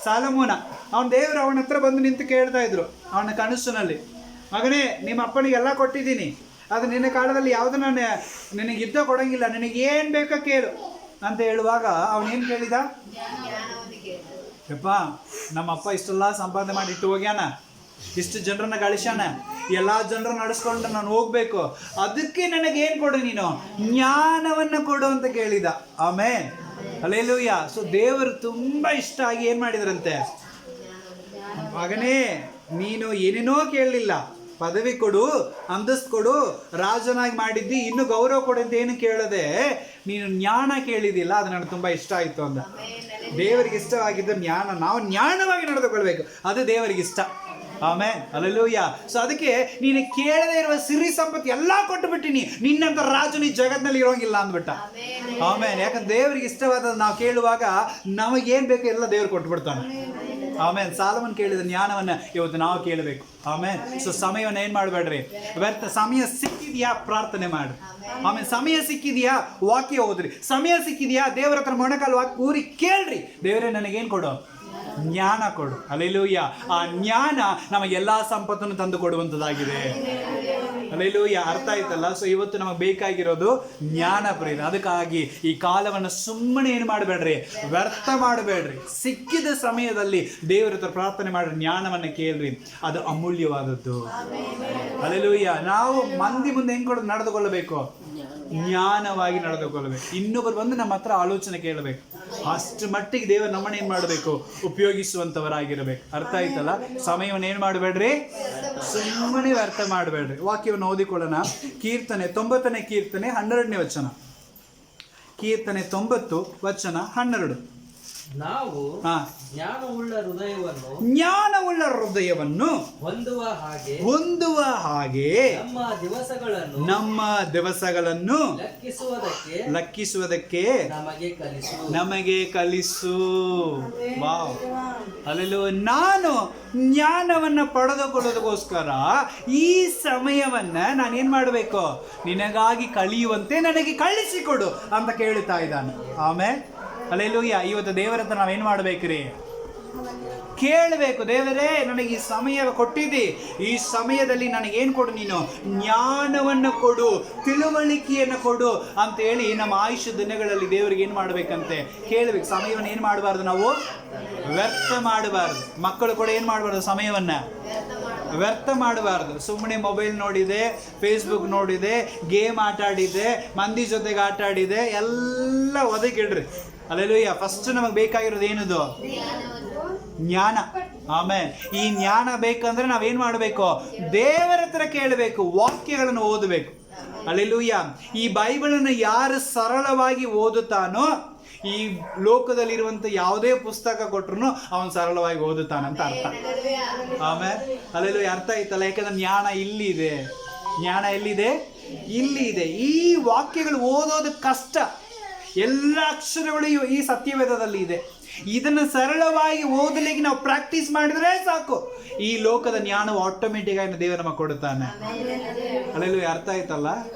ಸಾಲಮೋನ. ಅವನ ದೇವರು ಅವನ ಹತ್ರ ಬಂದು ನಿಂತು ಕೇಳ್ತಾ ಇದ್ರು ಅವನ ಕನಸಿನಲ್ಲಿ, ಮಗನೇ ನಿಮ್ಮ ಅಪ್ಪನಿಗೆಲ್ಲ ಕೊಟ್ಟಿದ್ದೀನಿ, ಅದು ನಿನ್ನ ಕಾಲದಲ್ಲಿ ಯಾವುದನ್ನ ನಿನಗೆ ಯುದ್ಧ ಕೊಡೋಂಗಿಲ್ಲ, ನಿನಗೆ ಏನು ಬೇಕೋ ಕೇಳು ಅಂತ ಹೇಳುವಾಗ ಅವನೇನು ಕೇಳಿದ? ಯಪ್ಪ ನಮ್ಮಪ್ಪ ಇಷ್ಟೆಲ್ಲ ಸಂಪಾದನೆ ಮಾಡಿ ಇಟ್ಟು ಹೋಗ್ಯಾನ, ಇಷ್ಟು ಜನರನ್ನ ಗಳಿಸ್ಯಾನ, ಎಲ್ಲ ಜನರನ್ನ ನಡೆಸ್ಕೊಂಡು ನಾನು ಹೋಗ್ಬೇಕು, ಅದಕ್ಕೆ ನನಗೇನು ಕೊಡು ನೀನು? ಜ್ಞಾನವನ್ನು ಕೊಡು ಅಂತ ಕೇಳಿದ. ಆಮೇಲೆ ಹಲ್ಲೆಲೂಯಾ. ಸೊ ದೇವರು ತುಂಬ ಇಷ್ಟ ಆಗಿ ಏನು ಮಾಡಿದ್ರಂತೆ, ಮಗನೇ ನೀನು ಏನೇನೋ ಕೇಳಲಿಲ್ಲ, ಪದವಿ ಕೊಡು, ಅಂತಸ್ತು ಕೊಡು, ರಾಜನಾಗಿ ಮಾಡಿದ್ದಿ, ಇನ್ನು ಗೌರವ ಕೊಡು ಅಂತ ಏನು ಕೇಳದೆ ನೀನು ಜ್ಞಾನ ಕೇಳಿದಿಲ್ಲ, ಅದು ನನಗೆ ತುಂಬ ಇಷ್ಟ ಆಯಿತು ಅಂದ. ದೇವರಿಗೆ ಇಷ್ಟವಾಗಿದ್ದ ಜ್ಞಾನ, ನಾವು ಜ್ಞಾನವಾಗಿ ನಡೆದುಕೊಳ್ಬೇಕು, ಅದು ದೇವರಿಗೆ ಇಷ್ಟ. ಆಮೇಲೆ ಹಲ್ಲೆಲೂಯಾ. ಸೊ ಅದಕ್ಕೆ ನೀನು ಕೇಳದೇ ಇರುವ ಸಿರಿ ಸಂಪತ್ತು ಎಲ್ಲ ಕೊಟ್ಟು ಬಿಟ್ಟಿನಿ, ನಿನ್ನಂತ ರಾಜು ಈ ಜಗತ್ತಿನಲ್ಲಿ ಇರೋಂಗಿಲ್ಲ ಅಂದ್ಬಿಟ್ಟ. ಆಮೇಲೆ ಯಾಕಂದ್ರೆ ದೇವರಿಗೆ ಇಷ್ಟವಾದ ನಾವು ಕೇಳುವಾಗ ನಮಗೇನು ಬೇಕು ಎಲ್ಲ ದೇವ್ರು ಕೊಟ್ಬಿಡ್ತಾನೆ. ಆಮೇಲೆ ಸಾಲಮನ್ ಕೇಳಿದ ಜ್ಞಾನವನ್ನು ಇವತ್ತು ನಾವು ಕೇಳಬೇಕು. ಆಮೇಲೆ ಸೊ ಸಮಯವನ್ನು ಏನು ಮಾಡಬೇಡ್ರಿ, ವ್ಯರ್ಥ. ಸಮಯ ಸಿಕ್ಕಿದೆಯಾ ಪ್ರಾರ್ಥನೆ ಮಾಡಿ. ಆಮೇಲೆ ಸಮಯ ಸಿಕ್ಕಿದೆಯಾ ವಾಕ್ಯ ಓದ್ರಿ. ಸಮಯ ಸಿಕ್ಕಿದೆಯಾ ದೇವರ ಹತ್ರ ಮೊಣಕಾಲು ವಾಕ್ಯ ಊರಿ ಕೇಳ್ರಿ, ದೇವರೇ ನನಗೇನು ಕೊಡು? ಜ್ಞಾನ ಕೊಡು. ಹಲ್ಲೆಲೂಯಾ. ಆ ಜ್ಞಾನ ನಮಗೆಲ್ಲ ಸಂಪತ್ತನ್ನು ತಂದು ಕೊಡುವಂಥದ್ದಾಗಿದೆ. ಹಲ್ಲೆಲೂಯಾ. ಅರ್ಥ ಆಯ್ತಲ್ಲ? ಸೊ ಇವತ್ತು ನಮಗೆ ಬೇಕಾಗಿರೋದು ಜ್ಞಾನ ಪ್ರೇರ. ಅದಕ್ಕಾಗಿ ಈ ಕಾಲವನ್ನು ಸುಮ್ಮನೆ ಏನು ಮಾಡಬೇಡ್ರಿ, ವ್ಯರ್ಥ ಮಾಡಬೇಡ್ರಿ. ಸಿಕ್ಕಿದ ಸಮಯದಲ್ಲಿ ದೇವರ ಹತ್ರ ಪ್ರಾರ್ಥನೆ ಮಾಡ್ರಿ, ಜ್ಞಾನವನ್ನು ಕೇಳ್ರಿ, ಅದು ಅಮೂಲ್ಯವಾದದ್ದು. ಹಲ್ಲೆಲೂಯಾ. ನಾವು ಮಂದಿ ಮುಂದೆ ಹೆಂಗೆ ನಡೆದುಕೊಳ್ಳಬೇಕು? ಜ್ಞಾನವಾಗಿ ನಡೆದುಕೊಳ್ಳಬೇಕು. ಇನ್ನೊಬ್ಬರು ಬಂದು ನಮ್ಮ ಹತ್ರ ಆಲೋಚನೆ ಕೇಳಬೇಕು. ಅಷ್ಟು ಮಟ್ಟಿಗೆ ದೇವರು ನಮ್ಮನ್ನ ಏನ್ ಮಾಡಬೇಕು, ಉಪಯೋಗಿಸುವಂತವರಾಗಿರ್ಬೇಕು. ಅರ್ಥ ಆಯ್ತಲ್ಲ? ಸಮಯವನ್ನು ಏನ್ ಮಾಡಬೇಡ್ರಿ, ಸುಮ್ಮನೆ ವ್ಯರ್ಥ ಮಾಡಬೇಡ್ರಿ. ವಾಕ್ಯವನ್ನು ಓದಿಕೊಳ್ಳೋಣ. ಕೀರ್ತನೆ 90ನೇ ಕೀರ್ತನೆ 12ನೇ ವಚನ. ಕೀರ್ತನೆ 90 ವಚನ 12. ನಾವು ಜ್ಞಾನವುಳ್ಳ ಹೃದಯವನ್ನು ಹೊಂದುವ ಹಾಗೆ ನಮ್ಮ ದಿವಸಗಳನ್ನು ಲೆಕ್ಕಿಸುವುದಕ್ಕೆ ನಮಗೆ ಕಲಿಸು. Wow, hallelujah. ನಾನು ಜ್ಞಾನವನ್ನ ಪಡೆದುಕೊಳ್ಳೋದಕ್ಕೋಸ್ಕರ ಈ ಸಮಯವನ್ನ ನಾನೇನ್ ಮಾಡಬೇಕು, ನಿನಗಾಗಿ ಕಲಿಯುವಂತೆ ನನಗೆ ಕಳಿಸಿಕೊಡು ಅಂತ ಕೇಳ್ತಾ ಇದ್ದಾನೆ. ಆಮೇಲೆ ಹಲ್ಲೆಲೂಯಾ. ಇವತ್ತು ದೇವರ ಹತ್ರ ನಾವೇನ್ ಮಾಡ್ಬೇಕ್ರಿ, ಕೇಳಬೇಕು. ದೇವರೇ, ನನಗೆ ಈ ಸಮಯ ಕೊಟ್ಟಿದ್ದಿ, ಈ ಸಮಯದಲ್ಲಿ ನನಗೇನು ಕೊಡು, ನೀನು ಜ್ಞಾನವನ್ನು ಕೊಡು, ತಿಳುವಳಿಕೆಯನ್ನು ಕೊಡು ಅಂತ ಹೇಳಿ ನಮ್ಮ ಆಯುಷ್ಯ ದಿನಗಳಲ್ಲಿ ದೇವರಿಗೆ ಏನು ಮಾಡಬೇಕಂತೆ ಕೇಳಬೇಕು. ಸಮಯವನ್ನು ಏನು ಮಾಡಬಾರ್ದು, ನಾವು ವ್ಯರ್ಥ ಮಾಡಬಾರ್ದು. ಮಕ್ಕಳು ಕೂಡ ಏನು ಮಾಡಬಾರ್ದು, ಸಮಯವನ್ನು ವ್ಯರ್ಥ ಮಾಡಬಾರ್ದು. ಸುಮ್ಮನೆ ಮೊಬೈಲ್ ನೋಡಿದೆ, ಫೇಸ್ಬುಕ್ ನೋಡಿದೆ, ಗೇಮ್ ಆಟ ಆಡಿದೆ, ಮಂದಿ ಜೊತೆಗೆ ಆಟ ಆಡಿದೆ, ಎಲ್ಲ ಒದಗಿಡ್ರಿ. ಹಲ್ಲೆಲೂಯಾ. ಫಸ್ಟ್ ನಮಗೆ ಬೇಕಾಗಿರೋದು ಏನದು, ಜ್ಞಾನ. ಆಮೇಲೆ ಈ ಜ್ಞಾನ ಬೇಕಂದ್ರೆ ನಾವೇನ್ ಮಾಡಬೇಕು, ದೇವರ ಹತ್ರ ಕೇಳಬೇಕು, ವಾಕ್ಯಗಳನ್ನು ಓದಬೇಕು. ಹಲ್ಲೆಲೂಯಾ. ಈ ಬೈಬಲನ್ನು ಯಾರು ಸರಳವಾಗಿ ಓದುತ್ತಾನೋ, ಈ ಲೋಕದಲ್ಲಿರುವಂತ ಯಾವುದೇ ಪುಸ್ತಕ ಕೊಟ್ರು ಅವನು ಸರಳವಾಗಿ ಓದುತ್ತಾನಂತ ಅರ್ಥ. ಆಮೇಲೆ ಹಲ್ಲೆಲೂಯಾ. ಅರ್ಥ ಆಯ್ತಲ್ಲ? ಯಾಕಂದ್ರೆ ಜ್ಞಾನ ಇಲ್ಲಿದೆ. ಜ್ಞಾನ ಎಲ್ಲಿದೆ? ಇಲ್ಲಿ ಇದೆ. ಈ ವಾಕ್ಯಗಳು ಓದೋದು ಕಷ್ಟ. ಎಲ್ಲ ಅಕ್ಷರಗಳು ಈ ಸತ್ಯವೇದದಲ್ಲಿ ಇದೆ. ಇದನ್ನು ಸರಳವಾಗಿ ಓದಲಿಕ್ಕೆ ನಾವು ಪ್ರಾಕ್ಟೀಸ್ ಮಾಡಿದ್ರೆ ಸಾಕು, ಈ ಲೋಕದ ಜ್ಞಾನವು ಆಟೋಮೆಟಿಕ್ ಆಗಿ ದೇವರು ನಮಗೆ ಕೊಡುತ್ತಾನೆ. ಹಲ್ಲೆಲೂಯಾ. ಅರ್ಥ ಆಯ್ತಲ್ಲ?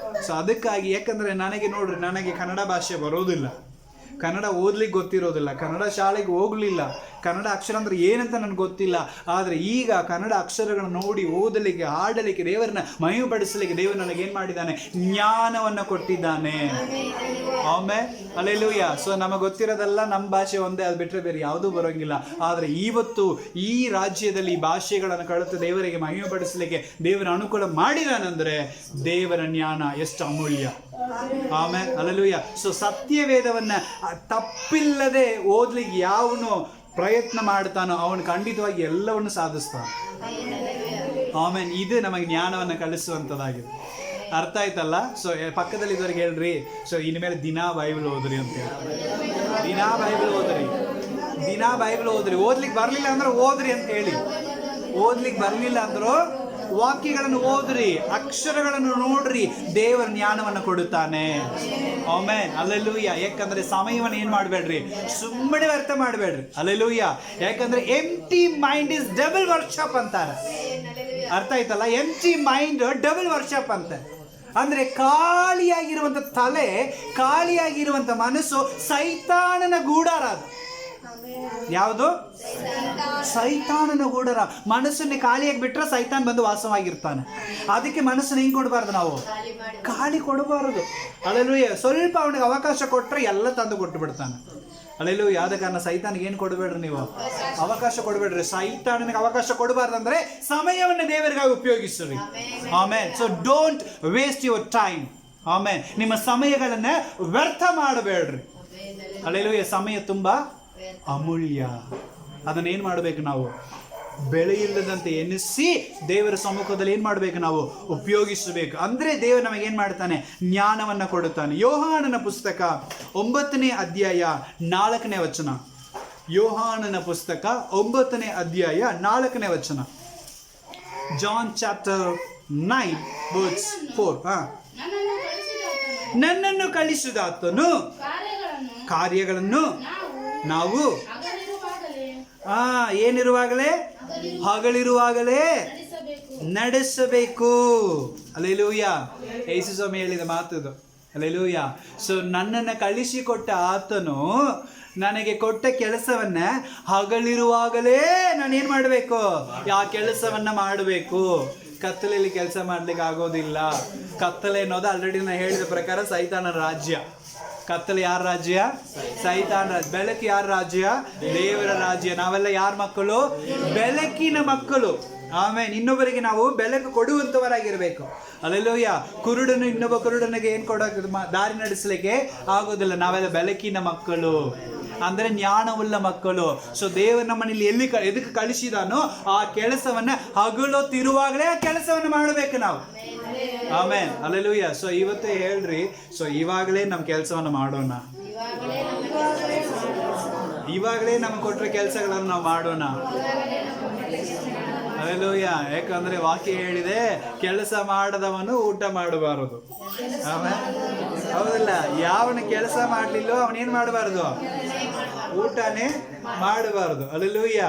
ಸೊ ಅದಕ್ಕಾಗಿ, ಯಾಕಂದ್ರೆ ನನಗೆ ನೋಡ್ರಿ, ನನಗೆ ಕನ್ನಡ ಭಾಷೆ ಬರೋದಿಲ್ಲ, ಕನ್ನಡ ಓದ್ಲಿಕ್ಕೆ ಗೊತ್ತಿರೋದಿಲ್ಲ, ಕನ್ನಡ ಶಾಲೆಗೆ ಹೋಗ್ಲಿಲ್ಲ, ಕನ್ನಡ ಅಕ್ಷರ ಅಂದ್ರೆ ಏನಂತ ನನಗೆ ಗೊತ್ತಿಲ್ಲ. ಆದರೆ ಈಗ ಕನ್ನಡ ಅಕ್ಷರಗಳನ್ನು ನೋಡಿ ಓದಲಿಕ್ಕೆ, ಹಾಡಲಿಕ್ಕೆ, ದೇವರನ್ನ ಮಹಿಮೆಪಡಿಸಲಿಕ್ಕೆ ದೇವರು ನನಗೇನು ಮಾಡಿದ್ದಾನೆ, ಜ್ಞಾನವನ್ನು ಕೊಟ್ಟಿದ್ದಾನೆ. ಆಮೇಲೆ ಹಲ್ಲೆಲೂಯಾ. ಸೊ ನಮಗೆ ಗೊತ್ತಿರೋದೆಲ್ಲ ನಮ್ಮ ಭಾಷೆ ಒಂದೇ, ಅದು ಬಿಟ್ಟರೆ ಬೇರೆ ಯಾವುದೂ ಬರೋಂಗಿಲ್ಲ. ಆದರೆ ಇವತ್ತು ಈ ರಾಜ್ಯದಲ್ಲಿ ಈ ಭಾಷೆಗಳನ್ನು ಕಲಿತು ದೇವರಿಗೆ ಮಹಿಮೆಪಡಿಸಲಿಕ್ಕೆ ದೇವರ ಅನುಕೂಲ ಮಾಡಿದಾನಂದ್ರೆ ದೇವರ ಜ್ಞಾನ ಎಷ್ಟು ಅಮೂಲ್ಯ. ಆಮೇಲೆ ಹಲ್ಲೆಲೂಯಾ. ಸೊ ಸತ್ಯವೇದವನ್ನ ತಪ್ಪಿಲ್ಲದೆ ಓದ್ಲಿಕ್ಕೆ ಯಾವನು ಪ್ರಯತ್ನ ಮಾಡ್ತಾನೋ ಅವನು ಖಂಡಿತವಾಗಿ ಎಲ್ಲವನ್ನು ಸಾಧಿಸ್ತಾನೆ. ಆಮೇಲೆ ಇದು ನಮಗೆ ಜ್ಞಾನವನ್ನು ಕಲಿಸುವಂಥದ್ದಾಗಿದೆ. ಅರ್ಥ ಆಯ್ತಲ್ಲ? ಸೊ ಪಕ್ಕದಲ್ಲಿ ಇದ್ದವ್ರಿಗೆ ಹೇಳ್ರಿ, ಸೊ ಇನ್ಮೇಲೆ ದಿನಾ ಬೈಬಲ್ ಓದ್ರಿ ಅಂತ ಹೇಳಿ. ದಿನಾ ಬೈಬಲ್ ಓದ್ರಿ, ದಿನಾ ಬೈಬಲ್ ಓದ್ರಿ. ಓದ್ಲಿಕ್ಕೆ ಬರಲಿಲ್ಲ ಅಂದ್ರೆ ಓದ್ರಿ ಅಂತ ಹೇಳಿ. ಓದ್ಲಿಕ್ಕೆ ಬರಲಿಲ್ಲ ಅಂದ್ರೂ ವಾಕ್ಯಗಳನ್ನು ಓದ್ರಿ, ಅಕ್ಷರಗಳನ್ನು ನೋಡ್ರಿ, ದೇವರ ಜ್ಞಾನವನ್ನು ಕೊಡುತ್ತಾನೆ. ಆಮೆನ್. ಹಲ್ಲೆಲೂಯಾ. ಯಾಕಂದ್ರೆ ಸಮಯವನ್ನು ಏನ್ ಮಾಡಬೇಡ್ರಿ, ಸುಮ್ಮನೆ ವ್ಯರ್ಥ ಮಾಡಬೇಡ್ರಿ. ಹಲ್ಲೆಲೂಯಾ. ಯಾಕಂದ್ರೆ ಎಂಟಿ ಮೈಂಡ್ ಇಸ್ ಡಬಲ್ ವರ್ಕ್ಶಾಪ್ ಅಂತಾರೆ. ಅರ್ಥ ಆಯ್ತಲ್ಲ? ಎಂಟಿ ಮೈಂಡ್ ಡಬಲ್ ವರ್ಕ್ಶಾಪ್ ಅಂತ ಅಂದ್ರೆ ಖಾಲಿಯಾಗಿರುವಂತ ತಲೆ, ಖಾಲಿಯಾಗಿರುವಂತ ಮನಸ್ಸು ಸೈತಾನನ ಗೂಡಾರ. ಅದು ಯಾವುದು? ಸೈತಾನನ ಗೂಡಾರ. ಮನಸ್ಸನ್ನೇ ಖಾಲಿಯಾಗಿ ಬಿಟ್ರೆ ಸೈತಾನ್ ಬಂದು ವಾಸವಾಗಿರ್ತಾನೆ. ಅದಕ್ಕೆ ಮನಸ್ಸನ್ನು ಹೆಂಗ್ ಕೊಡಬಾರ್ದು, ನಾವು ಖಾಲಿ ಕೊಡಬಾರದು. ಹಲ್ಲೆಲೂಯಾ. ಸ್ವಲ್ಪ ಅವನಿಗೆ ಅವಕಾಶ ಕೊಟ್ರೆ ಎಲ್ಲ ತಂದು ಕೊಟ್ಟು ಬಿಡ್ತಾನೆ. ಹಲ್ಲೆಲೂಯಾ. ಆದ ಕಾರಣ ಸೈತಾನಿಗೆ ಏನು ಕೊಡಬೇಡ್ರಿ, ನೀವು ಅವಕಾಶ ಕೊಡಬೇಡ್ರಿ. ಸೈತಾನನಿಗೆ ಅವಕಾಶ ಕೊಡಬಾರ್ದಂದ್ರೆ ಸಮಯವನ್ನು ದೇವರಿಗಾಗಿ ಉಪಯೋಗಿಸ್ರಿ. ಆಮೇಲೆ so don't waste your time. ಆಮೇಲೆ ನಿಮ್ಮ ಸಮಯಗಳನ್ನ ವ್ಯರ್ಥ ಮಾಡಬೇಡ್ರಿ. ಹಲ್ಲೆಲೂಯಾ. ಸಮಯ ತುಂಬಾ ಅಮೂಲ್ಯ. ಅದನ್ನ ಏನ್ ಮಾಡಬೇಕು, ನಾವು ಬೆಳೆ ಇಲ್ಲದಂತೆ ಎನಿಸಿ ದೇವರ ಸಮ್ಮುಖದಲ್ಲಿ ಏನ್ ಮಾಡಬೇಕು, ನಾವು ಉಪಯೋಗಿಸಬೇಕು. ಅಂದ್ರೆ ದೇವರು ನಮಗೆ ಏನ್ ಮಾಡ್ತಾನೆ, ಜ್ಞಾನವನ್ನ ಕೊಡುತ್ತಾನೆ. ಯೋಹಾನನ ಪುಸ್ತಕ 9ನೇ ಅಧ್ಯಾಯ 4ನೇ ವಚನ. ಯೋಹಾನನ ಪುಸ್ತಕ 9ನೇ ಅಧ್ಯಾಯ 4ನೇ ವಚನ. John chapter 9 verse 4. ನನ್ನನ್ನು ಕಳಿಸಿದಾತನು ಕಾರ್ಯಗಳನ್ನು ನಾವು ಏನಿರುವಾಗಲೇ, ಹಗಲಿರುವಾಗಲೇ ನಡೆಸಬೇಕು. ಹಲ್ಲೆಲೂಯಾ. ಯೇಸು ಸ್ವಾಮಿ ಹೇಳಿದ ಮಾತದು. ಹಲ್ಲೆಲೂಯಾ. ಸೊ ನನ್ನನ್ನು ಕಳಿಸಿಕೊಟ್ಟ ಆತನು ನನಗೆ ಕೊಟ್ಟ ಕೆಲಸವನ್ನ ಹಗಲಿರುವಾಗಲೇ ನಾನೇನ್ ಮಾಡಬೇಕು, ಆ ಕೆಲಸವನ್ನ ಮಾಡಬೇಕು. ಕತ್ತಲೆಯಲ್ಲಿ ಕೆಲಸ ಮಾಡ್ಲಿಕ್ಕೆ ಆಗೋದಿಲ್ಲ. ಕತ್ತಲೆ ಅನ್ನೋದು ಆಲ್ರೆಡಿ ನಾನು ಹೇಳಿದ ಪ್ರಕಾರ ಸೈತಾನನ ರಾಜ್ಯ. ಕತ್ತಲೆ ಯಾರ ರಾಜ್ಯ? ಸೈತಾನ ರಾಜ್ಯ. ಬೆಳಕು ಯಾರ ರಾಜ್ಯ? ದೇವರ ರಾಜ್ಯ. ನಾವೆಲ್ಲ ಯಾರ ಮಕ್ಕಳು? ಬೆಳಕಿನ ಮಕ್ಕಳು. ಆಮೇಲೆ ಇನ್ನೊಬ್ಬರಿಗೆ ನಾವು ಬೆಳಕು ಕೊಡುವಂತವರಾಗಿರ್ಬೇಕು. ಅಲ್ಲೆಲ್ಲೂಯ್ಯ. ಕುರುಡನು ಇನ್ನೊಬ್ಬ ಕುರುಡನಿಗೆ ಏನ್ ಕೊಡೋಕೆ ದಾರಿ ನಡೆಸಲಿಕ್ಕೆ ಆಗೋದಿಲ್ಲ. ನಾವೆಲ್ಲ ಬೆಳಕಿನ ಮಕ್ಕಳು, ಅಂದ್ರೆ ಜ್ಞಾನವುಳ್ಳ ಮಕ್ಕಳು. ಸೊ ದೇವರು ನಮ್ಮಲ್ಲಿ ಎದಕ್ಕೆ ಕಳಿಸಿದಾನೋ ಆ ಕೆಲಸವನ್ನ ಹಗಲೊತ್ತಿರುವಾಗಲೇ ಆ ಕೆಲಸವನ್ನು ಮಾಡಬೇಕು ನಾವು. ಆಮೇನ್, ಅಲ್ಲೆಲ್ಲೂಯ್ಯ. ಸೊ ಇವತ್ತೇ ಹೇಳ್ರಿ, ಸೊ ಇವಾಗಲೇ ನಮ್ಮ ಕೆಲಸವನ್ನು ಮಾಡೋಣ. ಇವಾಗಲೇ ನಮ್ಗೆ ಕೊಟ್ಟರೆ ಕೆಲಸಗಳನ್ನು ನಾವು ಮಾಡೋಣ. ಅಲ್ಲೆಲ್ಲೂಯ್ಯ. ಯಾಕಂದ್ರೆ ವಾಕ್ಯ ಹೇಳಿದೆ, ಕೆಲಸ ಮಾಡದವನು ಊಟ ಮಾಡಬಾರದು. ಆಮೇಲೆ ಹೌದಲ್ಲ, ಯಾವನ ಕೆಲಸ ಮಾಡ್ಲಿಲ್ಲೋ ಅವನೇನ್ ಮಾಡಬಾರದು, ಊಟನೇ ಮಾಡಬಾರದು. ಅಲ್ಲೆಲ್ಲೂಯ್ಯ.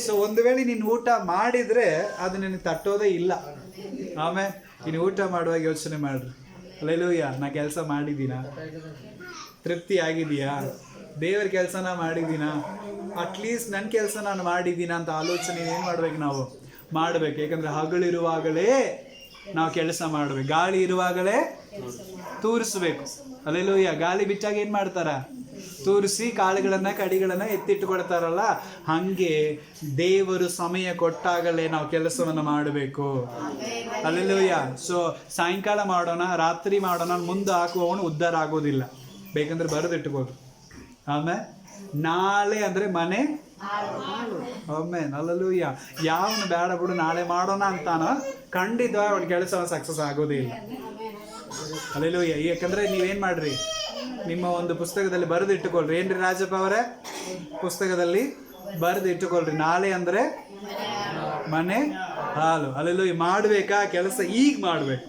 ಸೊ ಒಂದು ವೇಳೆ ನೀನು ಊಟ ಮಾಡಿದ್ರೆ ಅದು ನಿನಗೆ ತಟ್ಟೋದೇ ಇಲ್ಲ. ಆಮೇಲೆ ನೀನು ಊಟ ಮಾಡುವಾಗ ಯೋಚನೆ ಮಾಡ್ರಿ, ಅಲ್ಲೆಲ್ಲೂಯ್ಯ, ನಾ ಕೆಲಸ ಮಾಡಿದ್ದೀನ, ತೃಪ್ತಿ ಆಗಿದೆಯಾ, ದೇವರ ಕೆಲಸನ ಮಾಡಿದ್ದೀನ, ಅಟ್ಲೀಸ್ಟ್ ನನ್ನ ಕೆಲಸ ನಾನು ಮಾಡಿದ್ದೀನ ಅಂತ ಆಲೋಚನೆ ಏನು ಮಾಡ್ಬೇಕು, ನಾವು ಮಾಡಬೇಕು. ಯಾಕಂದ್ರೆ ಹಗಲಿರುವಾಗಲೇ ನಾವು ಕೆಲಸ ಮಾಡಬೇಕು, ಗಾಳಿ ಇರುವಾಗಲೇ ತೂರಿಸ್ಬೇಕು. ಅಲ್ಲೆಲ್ಲೂಯ್ಯ. ಗಾಳಿ ಬಿಟ್ಟಾಗ ಏನು ಮಾಡ್ತಾರ, ತೂರಿಸಿ ಕಾಳುಗಳನ್ನ ಕಡಿಗಳನ್ನ ಎತ್ತಿಟ್ಟುಕೊಡ್ತಾರಲ್ಲ, ಹಂಗೆ ದೇವರು ಸಮಯ ಕೊಟ್ಟಾಗಲೇ ನಾವು ಕೆಲಸವನ್ನು ಮಾಡಬೇಕು. ಅಲ್ಲೆಲ್ಲೂಯ್ಯ. ಸೊ ಸಾಯಂಕಾಲ ಮಾಡೋಣ, ರಾತ್ರಿ ಮಾಡೋಣ, ಮುಂದೆ ಹಾಕುವವನು ಉದ್ಧಾರ ಆಗೋದಿಲ್ಲ. ಬೇಕಂದ್ರೆ ಬರೆದಿಟ್ಕೋದು. ಆಮೇಲೆ ನಾಳೆ ಅಂದ್ರೆ ಮನೆ ಆಮೇನ್, ಅಲ್ಲೆಲ್ಲೂಯ್ಯ. ಯಾವನು ಬೇಡ ಬಿಡು ನಾಳೆ ಮಾಡೋಣ ಅಂತಾನ, ಖಂಡಿತವಾಗಿ ಅವನ ಕೆಲಸ ಸಕ್ಸಸ್ ಆಗೋದೇ ಇಲ್ಲ. ಅಲ್ಲೆಲ್ಲೂಯ್ಯ. ಯಾಕಂದ್ರೆ ನೀವೇನ್ ಮಾಡ್ರಿ, ನಿಮ್ಮ ಒಂದು ಪುಸ್ತಕದಲ್ಲಿ ಬರೆದು ಇಟ್ಟುಕೊಳ್ರಿ. ಏನ್ರಿ ರಾಜಪ್ಪ ಅವರೇ, ಪುಸ್ತಕದಲ್ಲಿ ಬರೆದು ಇಟ್ಟುಕೊಳ್ರಿ, ನಾಳೆ ಅಂದ್ರೆ ಮನೆ ಹಾಲು. ಅಲ್ಲೆಲ್ಲೂಯ್ಯ. ಮಾಡ್ಬೇಕಾ ಕೆಲಸ ಈಗ ಮಾಡ್ಬೇಕು.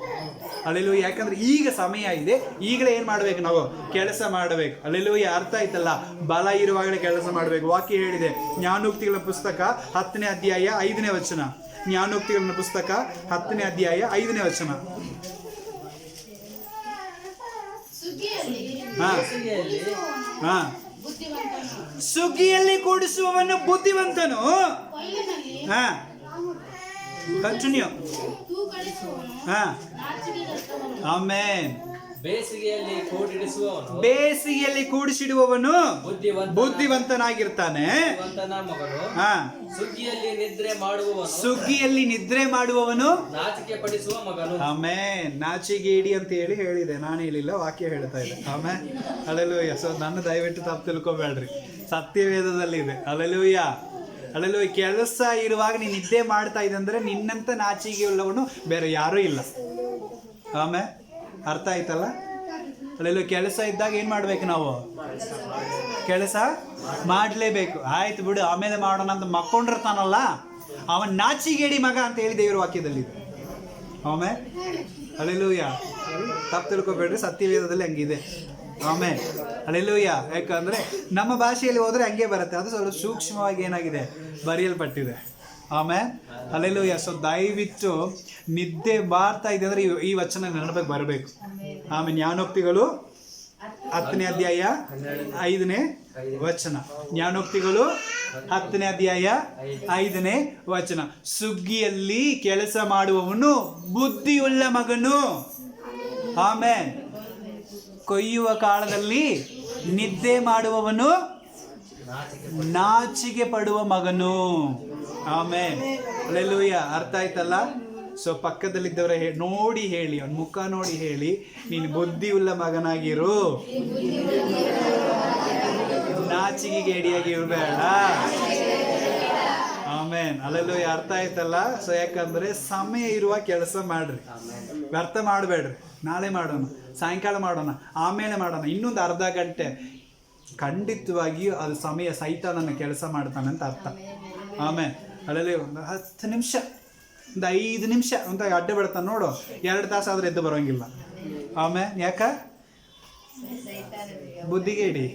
ಅಲ್ಲೆಲ್ಲೂಯ್ಯ. ಯಾಕಂದ್ರೆ ಈಗ ಸಮಯ ಇದೆ, ಈಗಲೇ ಏನ್ ಮಾಡ್ಬೇಕು, ನಾವು ಕೆಲಸ ಮಾಡಬೇಕು. ಅಲ್ಲೆಲ್ಲೂಯ್ಯ. ಅರ್ಥ ಆಯ್ತಲ್ಲ, ಬಲ ಇರುವಾಗಲೇ ಕೆಲಸ ಮಾಡಬೇಕು. ವಾಕ್ಯ ಹೇಳಿದೆ, ಜ್ಞಾನೋಕ್ತಿಗಳ ಪುಸ್ತಕ 10ನೇ ಅಧ್ಯಾಯ 5ನೇ ವಚನ. ಜ್ಞಾನೋಕ್ತಿಗಳ ಪುಸ್ತಕ 10ನೇ ಅಧ್ಯಾಯ 5ನೇ ವಚನ. ಸುಗ್ಗಿಯಲ್ಲಿ ಕೂಡಿಸುವವನು ಬುದ್ಧಿವಂತನು. ಕಂಟಿನ್ಯೂ. ಆಮೇನ್. ಬೇಸಿಗೆಯಲ್ಲಿ ಕೂಡಿಸಿಡುವವನು ಬುದ್ಧಿವಂತನಾಗಿರ್ತಾನೆ. ಸುಗ್ಗಿಯಲ್ಲಿ ನಿದ್ರೆ ಮಾಡುವವನು ಆಮೇನ್ ನಾಚಿಗೇಡಿ ಅಂತ ಹೇಳಿದೆ, ನಾನು ಹೇಳಿಲ್ಲ, ವಾಕ್ಯ ಹೇಳ್ತಾ ಇದೆ. ಆಮೇನ್, ಅಲ್ಲೆಲ್ಲೂಯ್ಯ. ಸೊ ನನ್ನ ದಯವಿಟ್ಟು ತಪ್ಪು ತಿಳ್ಕೊಬೇಡ್ರಿ, ಸತ್ಯವೇದದಲ್ಲಿದೆ. ಅಲ್ಲೆಲ್ಲೂಯ್ಯ. ಅಲ್ಲೆಲ್ಲೂಯ್ಯ. ಕೆಲಸ ಇರುವಾಗ ನೀನು ನಿದ್ದೆ ಮಾಡ್ತಾ ಇದೆ ಅಂದ್ರೆ ನಿನ್ನಂತ ನಾಚಿಗೆ ಉಳ್ಳವನು ಬೇರೆ ಯಾರೂ ಇಲ್ಲ. ಆಮೇಲೆ ಅರ್ಥ ಆಯ್ತಲ್ಲ. ಅಲ್ಲೆಲ್ಲೂ ಕೆಲಸ ಇದ್ದಾಗ ಏನ್ ಮಾಡ್ಬೇಕು, ನಾವು ಕೆಲಸ ಮಾಡ್ಲೇಬೇಕು. ಆಯ್ತು ಬಿಡು ಆಮೇಲೆ ಮಾಡೋಣ ಅಂತ ಮಕ್ಕೊಂಡಿರ್ತಾನಲ್ಲ, ಅವನ್ ನಾಚಿಗೇಡಿ ಮಗ ಅಂತ ಹೇಳಿ ದೇವರ ವಾಕ್ಯದಲ್ಲಿ ಇದೆ. ಆಮೇಲೆ ಅಲ್ಲೆಲ್ಲೂಯ್ಯ. ತಪ್ಪು ತಿಳ್ಕೊಬೇಡ್ರಿ, ಸತ್ಯವೇದದಲ್ಲಿ ಹಂಗಿದೆ. ಆಮೇಲೆ ಅಲ್ಲೆಲ್ಲೂಯ್ಯ. ಯಾಕಂದ್ರೆ ನಮ್ಮ ಭಾಷೆಯಲ್ಲಿ ಹೋದ್ರೆ ಹಂಗೆ ಬರುತ್ತೆ, ಅದು ಸ್ವಲ್ಪ ಸೂಕ್ಷ್ಮವಾಗಿ ಏನಾಗಿದೆ, ಬರೆಯಲ್ಪಟ್ಟಿದೆ. ಆಮೇಲೆ ಅಲ್ಲೆಲ್ಲೂಯ್ಯ. ಸೊ ದಯವಿಟ್ಟು ನಿದ್ದೆ ಬಾರ್ತಾ ಇದೆ ಅಂದ್ರೆ ಈ ವಚನ ನೆನಪಿಗೆ ಬರಬೇಕು. ಆಮೇಲೆ ಜ್ಞಾನೋಕ್ತಿಗಳು 10ನೇ ಅಧ್ಯಾಯ 5ನೇ ವಚನ. ಜ್ಞಾನೋಕ್ತಿಗಳು 10ನೇ ಅಧ್ಯಾಯ 5ನೇ ವಚನ. ಸುಗ್ಗಿಯಲ್ಲಿ ಕೆಲಸ ಮಾಡುವವನು ಬುದ್ಧಿಯುಳ್ಳ ಮಗನು. ಆಮೇಲೆ ಕೊಯ್ಯುವ ಕಾಲದಲ್ಲಿ ನಿದ್ದೆ ಮಾಡುವವನು ನಾಚಿಕೆ ಪಡುವ ಮಗನು. ಆಮೇಲೆ ಅಲ್ಲೆಲ್ಲೂಯ್ಯ. ಅರ್ಥ ಆಯ್ತಲ್ಲ. ಸೊ ಪಕ್ಕದಲ್ಲಿದ್ದವರ ನೋಡಿ ಹೇಳಿ, ಅವನ ಮುಖ ನೋಡಿ ಹೇಳಿ, ನೀನು ಬುದ್ಧಿಯುಳ್ಳ ಮಗನಾಗಿರು, ನಾಚಿಕೆಗೆ ಎಡಿಯಾಗಿ ಇರಬೇಡ. ಆಮೇನ್, ಅಲ್ಲೆಲ್ಲೂಯ್ಯ. ಅರ್ಥ ಆಯ್ತಲ್ಲ. ಸೊ ಯಾಕಂದ್ರೆ ಸಮಯ ಇರುವ ಕೆಲಸ ಮಾಡ್ರಿ, ವ್ಯರ್ಥ ಮಾಡಬೇಡ್ರಿ. ನಾಳೆ ಮಾಡೋಣ, ಸಾಯಂಕಾಲ ಮಾಡೋಣ, ಆಮೇಲೆ ಮಾಡೋಣ, ಇನ್ನೊಂದು ಅರ್ಧ ಗಂಟೆ, ಖಂಡಿತವಾಗಿಯೂ ಅದು ಸಮಯ ಸೈತಾನನ ಕೆಲಸ ಮಾಡ್ತಾನೆ ಅಂತ ಅರ್ಥ. ಆಮೇಲೆ ಅಲ್ಲಲ್ಲಿ ಒಂದು 10 ನಿಮಿಷ, ಒಂದು 5 ನಿಮಿಷ ಅಂತ ಅಡ್ಡ ಬಿಡ್ತಾನೆ ನೋಡು, 2 ತಾಸು ಆದ್ರೆ ಎದ್ದು ಬರೋಂಗಿಲ್ಲ. ಆಮೇಲೆ ಯಾಕ ಬುದ್ಧಿಗೇಡಿ.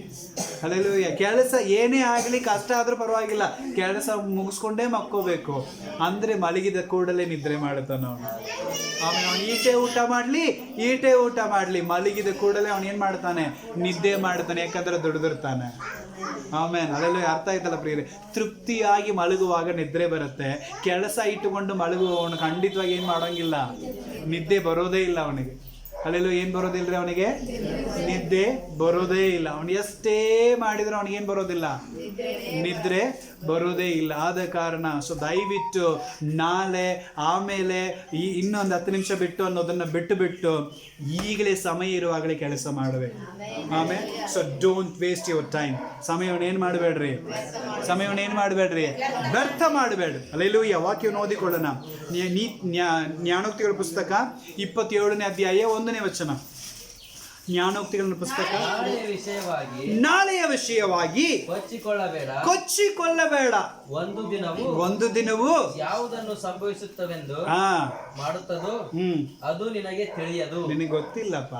ಅಲ್ಲೆಲ್ಲೂಯ್ಯ. ಕೆಲಸ ಏನೇ ಆಗಲಿ, ಕಷ್ಟ ಆದ್ರೂ ಪರವಾಗಿಲ್ಲ, ಕೆಲಸ ಮುಗಿಸ್ಕೊಂಡೇ ಮಕ್ಕೋಬೇಕು. ಅಂದ್ರೆ ಮಲಗಿದ ಕೂಡಲೇ ನಿದ್ರೆ ಮಾಡ್ತಾನ ಅವನು. ಆಮೇಲೆ ಅವನು ಈಟೆ ಊಟ ಮಾಡ್ಲಿ, ಮಲಗಿದ ಕೂಡಲೇ ಅವನು ಏನ್ ಮಾಡ್ತಾನೆ, ನಿದ್ದೆ ಮಾಡ್ತಾನೆ. ಯಾಕಂದ್ರೆ ದುಡಿದಿರ್ತಾನೆ. ಆಮೇಲೆ ಅಲ್ಲೆಲ್ಲೂ ಅರ್ಥ ಆಯ್ತಲ್ಲ ಪ್ರಿಯರೇ. ತೃಪ್ತಿಯಾಗಿ ಮಲಗುವಾಗ ನಿದ್ರೆ ಬರುತ್ತೆ. ಕೆಲಸ ಇಟ್ಟುಕೊಂಡು ಮಲಗುವವನು ಖಂಡಿತವಾಗಿ ಏನ್ ಮಾಡೋಂಗಿಲ್ಲ, ನಿದ್ದೆ ಬರೋದೇ ಇಲ್ಲ ಅವನಿಗೆ. ಅಲ್ಲೆಲ್ಲೂ ಏನು ಬರೋದಿಲ್ರಿ ಅವನಿಗೆ? ನಿದ್ದೆ ಬರೋದೇ ಇಲ್ಲ. ಅವನು ಎಷ್ಟೇ ಮಾಡಿದ್ರೆ ಅವನಿಗೇನು ಬರೋದಿಲ್ಲ? ನಿದ್ರೆ ಬರೋದೇ ಇಲ್ಲ. ಆದ ಕಾರಣ ದಯವಿಟ್ಟು ನಾಳೆ ಆಮೇಲೆ ಇನ್ನೊಂದು 10 ನಿಮಿಷ ಬಿಟ್ಟು ಅನ್ನೋದನ್ನು ಬಿಟ್ಟು ಈಗಲೇ ಸಮಯ ಇರುವಾಗಲೇ ಕೆಲಸ ಮಾಡಬೇಕು. ಆಮೇಲೆ ಡೋಂಟ್ ವೇಸ್ಟ್ ಯುವರ್ ಟೈಮ್. ಸಮಯವನ್ನು ಏನು ಮಾಡಬೇಡ್ರಿ, ವ್ಯರ್ಥ ಮಾಡಬೇಡ್ರಿ. ಅಲ್ಲೆಲ್ಲೂಯ್ಯ. ವಾಕ್ಯವನ್ನು ಓದಿಕೊಳ್ಳೋಣ. ಜ್ಞಾನೋಕ್ತಿಗಳ ಪುಸ್ತಕ 27ನೇ ಅಧ್ಯಾಯ 1ನೇ ವಚನ. ಜ್ಞಾನೋಕ್ತಿಗಳ ಪುಸ್ತಕ. ನಾಳೆಯ ವಿಷಯವಾಗಿ ಕೊಚ್ಚಿಕೊಳ್ಳಬೇಡ. ಒಂದು ದಿನವೂ ಯಾವುದನ್ನು ಸಂಭವಿಸುತ್ತವೆಂದು ಮಾಡುತ್ತದೋ ಅದು ನಿನಗೆ ತಿಳಿಯದು. ನಿನಗೆ ಗೊತ್ತಿಲ್ಲಪ್ಪ.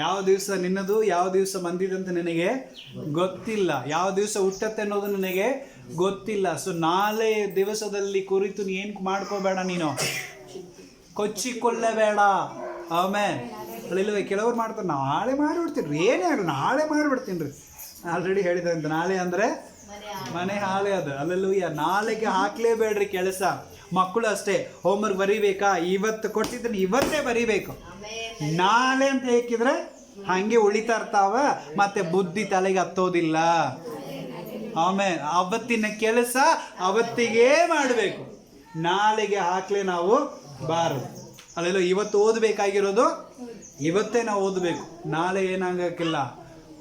ಯಾವ ದಿವಸ ನಿನ್ನದು, ಯಾವ ದಿವಸ ಬಂದಿದಂತ ನಿನಗೆ ಗೊತ್ತಿಲ್ಲ. ಯಾವ ದಿವಸ ಹುಟ್ಟತ್ತೆ ಅನ್ನೋದು ನಿನಗೆ ಗೊತ್ತಿಲ್ಲ. ನಾಳೆ ದಿವಸದಲ್ಲಿ ಕುರಿತು ನೀ ಏನು ಮಾಡ್ಕೋಬೇಡ, ನೀನು ಕೊಚ್ಚಿಕೊಳ್ಳಬೇಡ. ಆಮೇಲೆ ಅಲ್ಲಿಲ್ಲ ಕೆಲವ್ರು ಮಾಡ್ತಾರೆ, ನಾಳೆ ಮಾಡಿಬಿಡ್ತೀನಿ ರೀ, ಏನೇ ಆಗಲಿ ನಾಳೆ ಮಾಡಿಬಿಡ್ತೀನಿ ರೀ. ಆಲ್ರೆಡಿ ಹೇಳಿದಂತ ನಾಳೆ ಅಂದರೆ ಮನೆ ಹಾಳೆ ಅದು. ಅಲ್ಲೆಲ್ಲೂಯ್ಯ. ನಾಳೆಗೆ ಹಾಕ್ಲೇಬೇಡ್ರಿ ಕೆಲಸ. ಮಕ್ಕಳು ಅಷ್ಟೇ, ಹೋಮ್ವರ್ಕ್ ಬರೀಬೇಕಾ, ಇವತ್ತು ಕೊಟ್ಟಿದ್ದೀನಿ ಇವತ್ತೇ ಬರೀಬೇಕು. ನಾಳೆ ಅಂತ ಹೇಗಿದ್ರೆ ಹಾಗೆ ಉಳಿತಾ ಇರ್ತಾವ, ಮತ್ತೆ ಬುದ್ಧಿ ತಲೆಗೆ ಹತ್ತೋದಿಲ್ಲ. ಆಮೇಲೆ ಅವತ್ತಿನ ಕೆಲಸ ಅವತ್ತಿಗೇ ಮಾಡಬೇಕು, ನಾಳೆಗೆ ಹಾಕ್ಲೇ ನಾವು ಬಾರದು. ಅಲ್ಲೆಲ್ಲ ಇವತ್ತು ಓದಬೇಕಾಗಿರೋದು ಇವತ್ತೇ ನಾವು ಓದಬೇಕು. ನಾಳೆ ಏನಾಗಕ್ಕಿಲ್ಲ,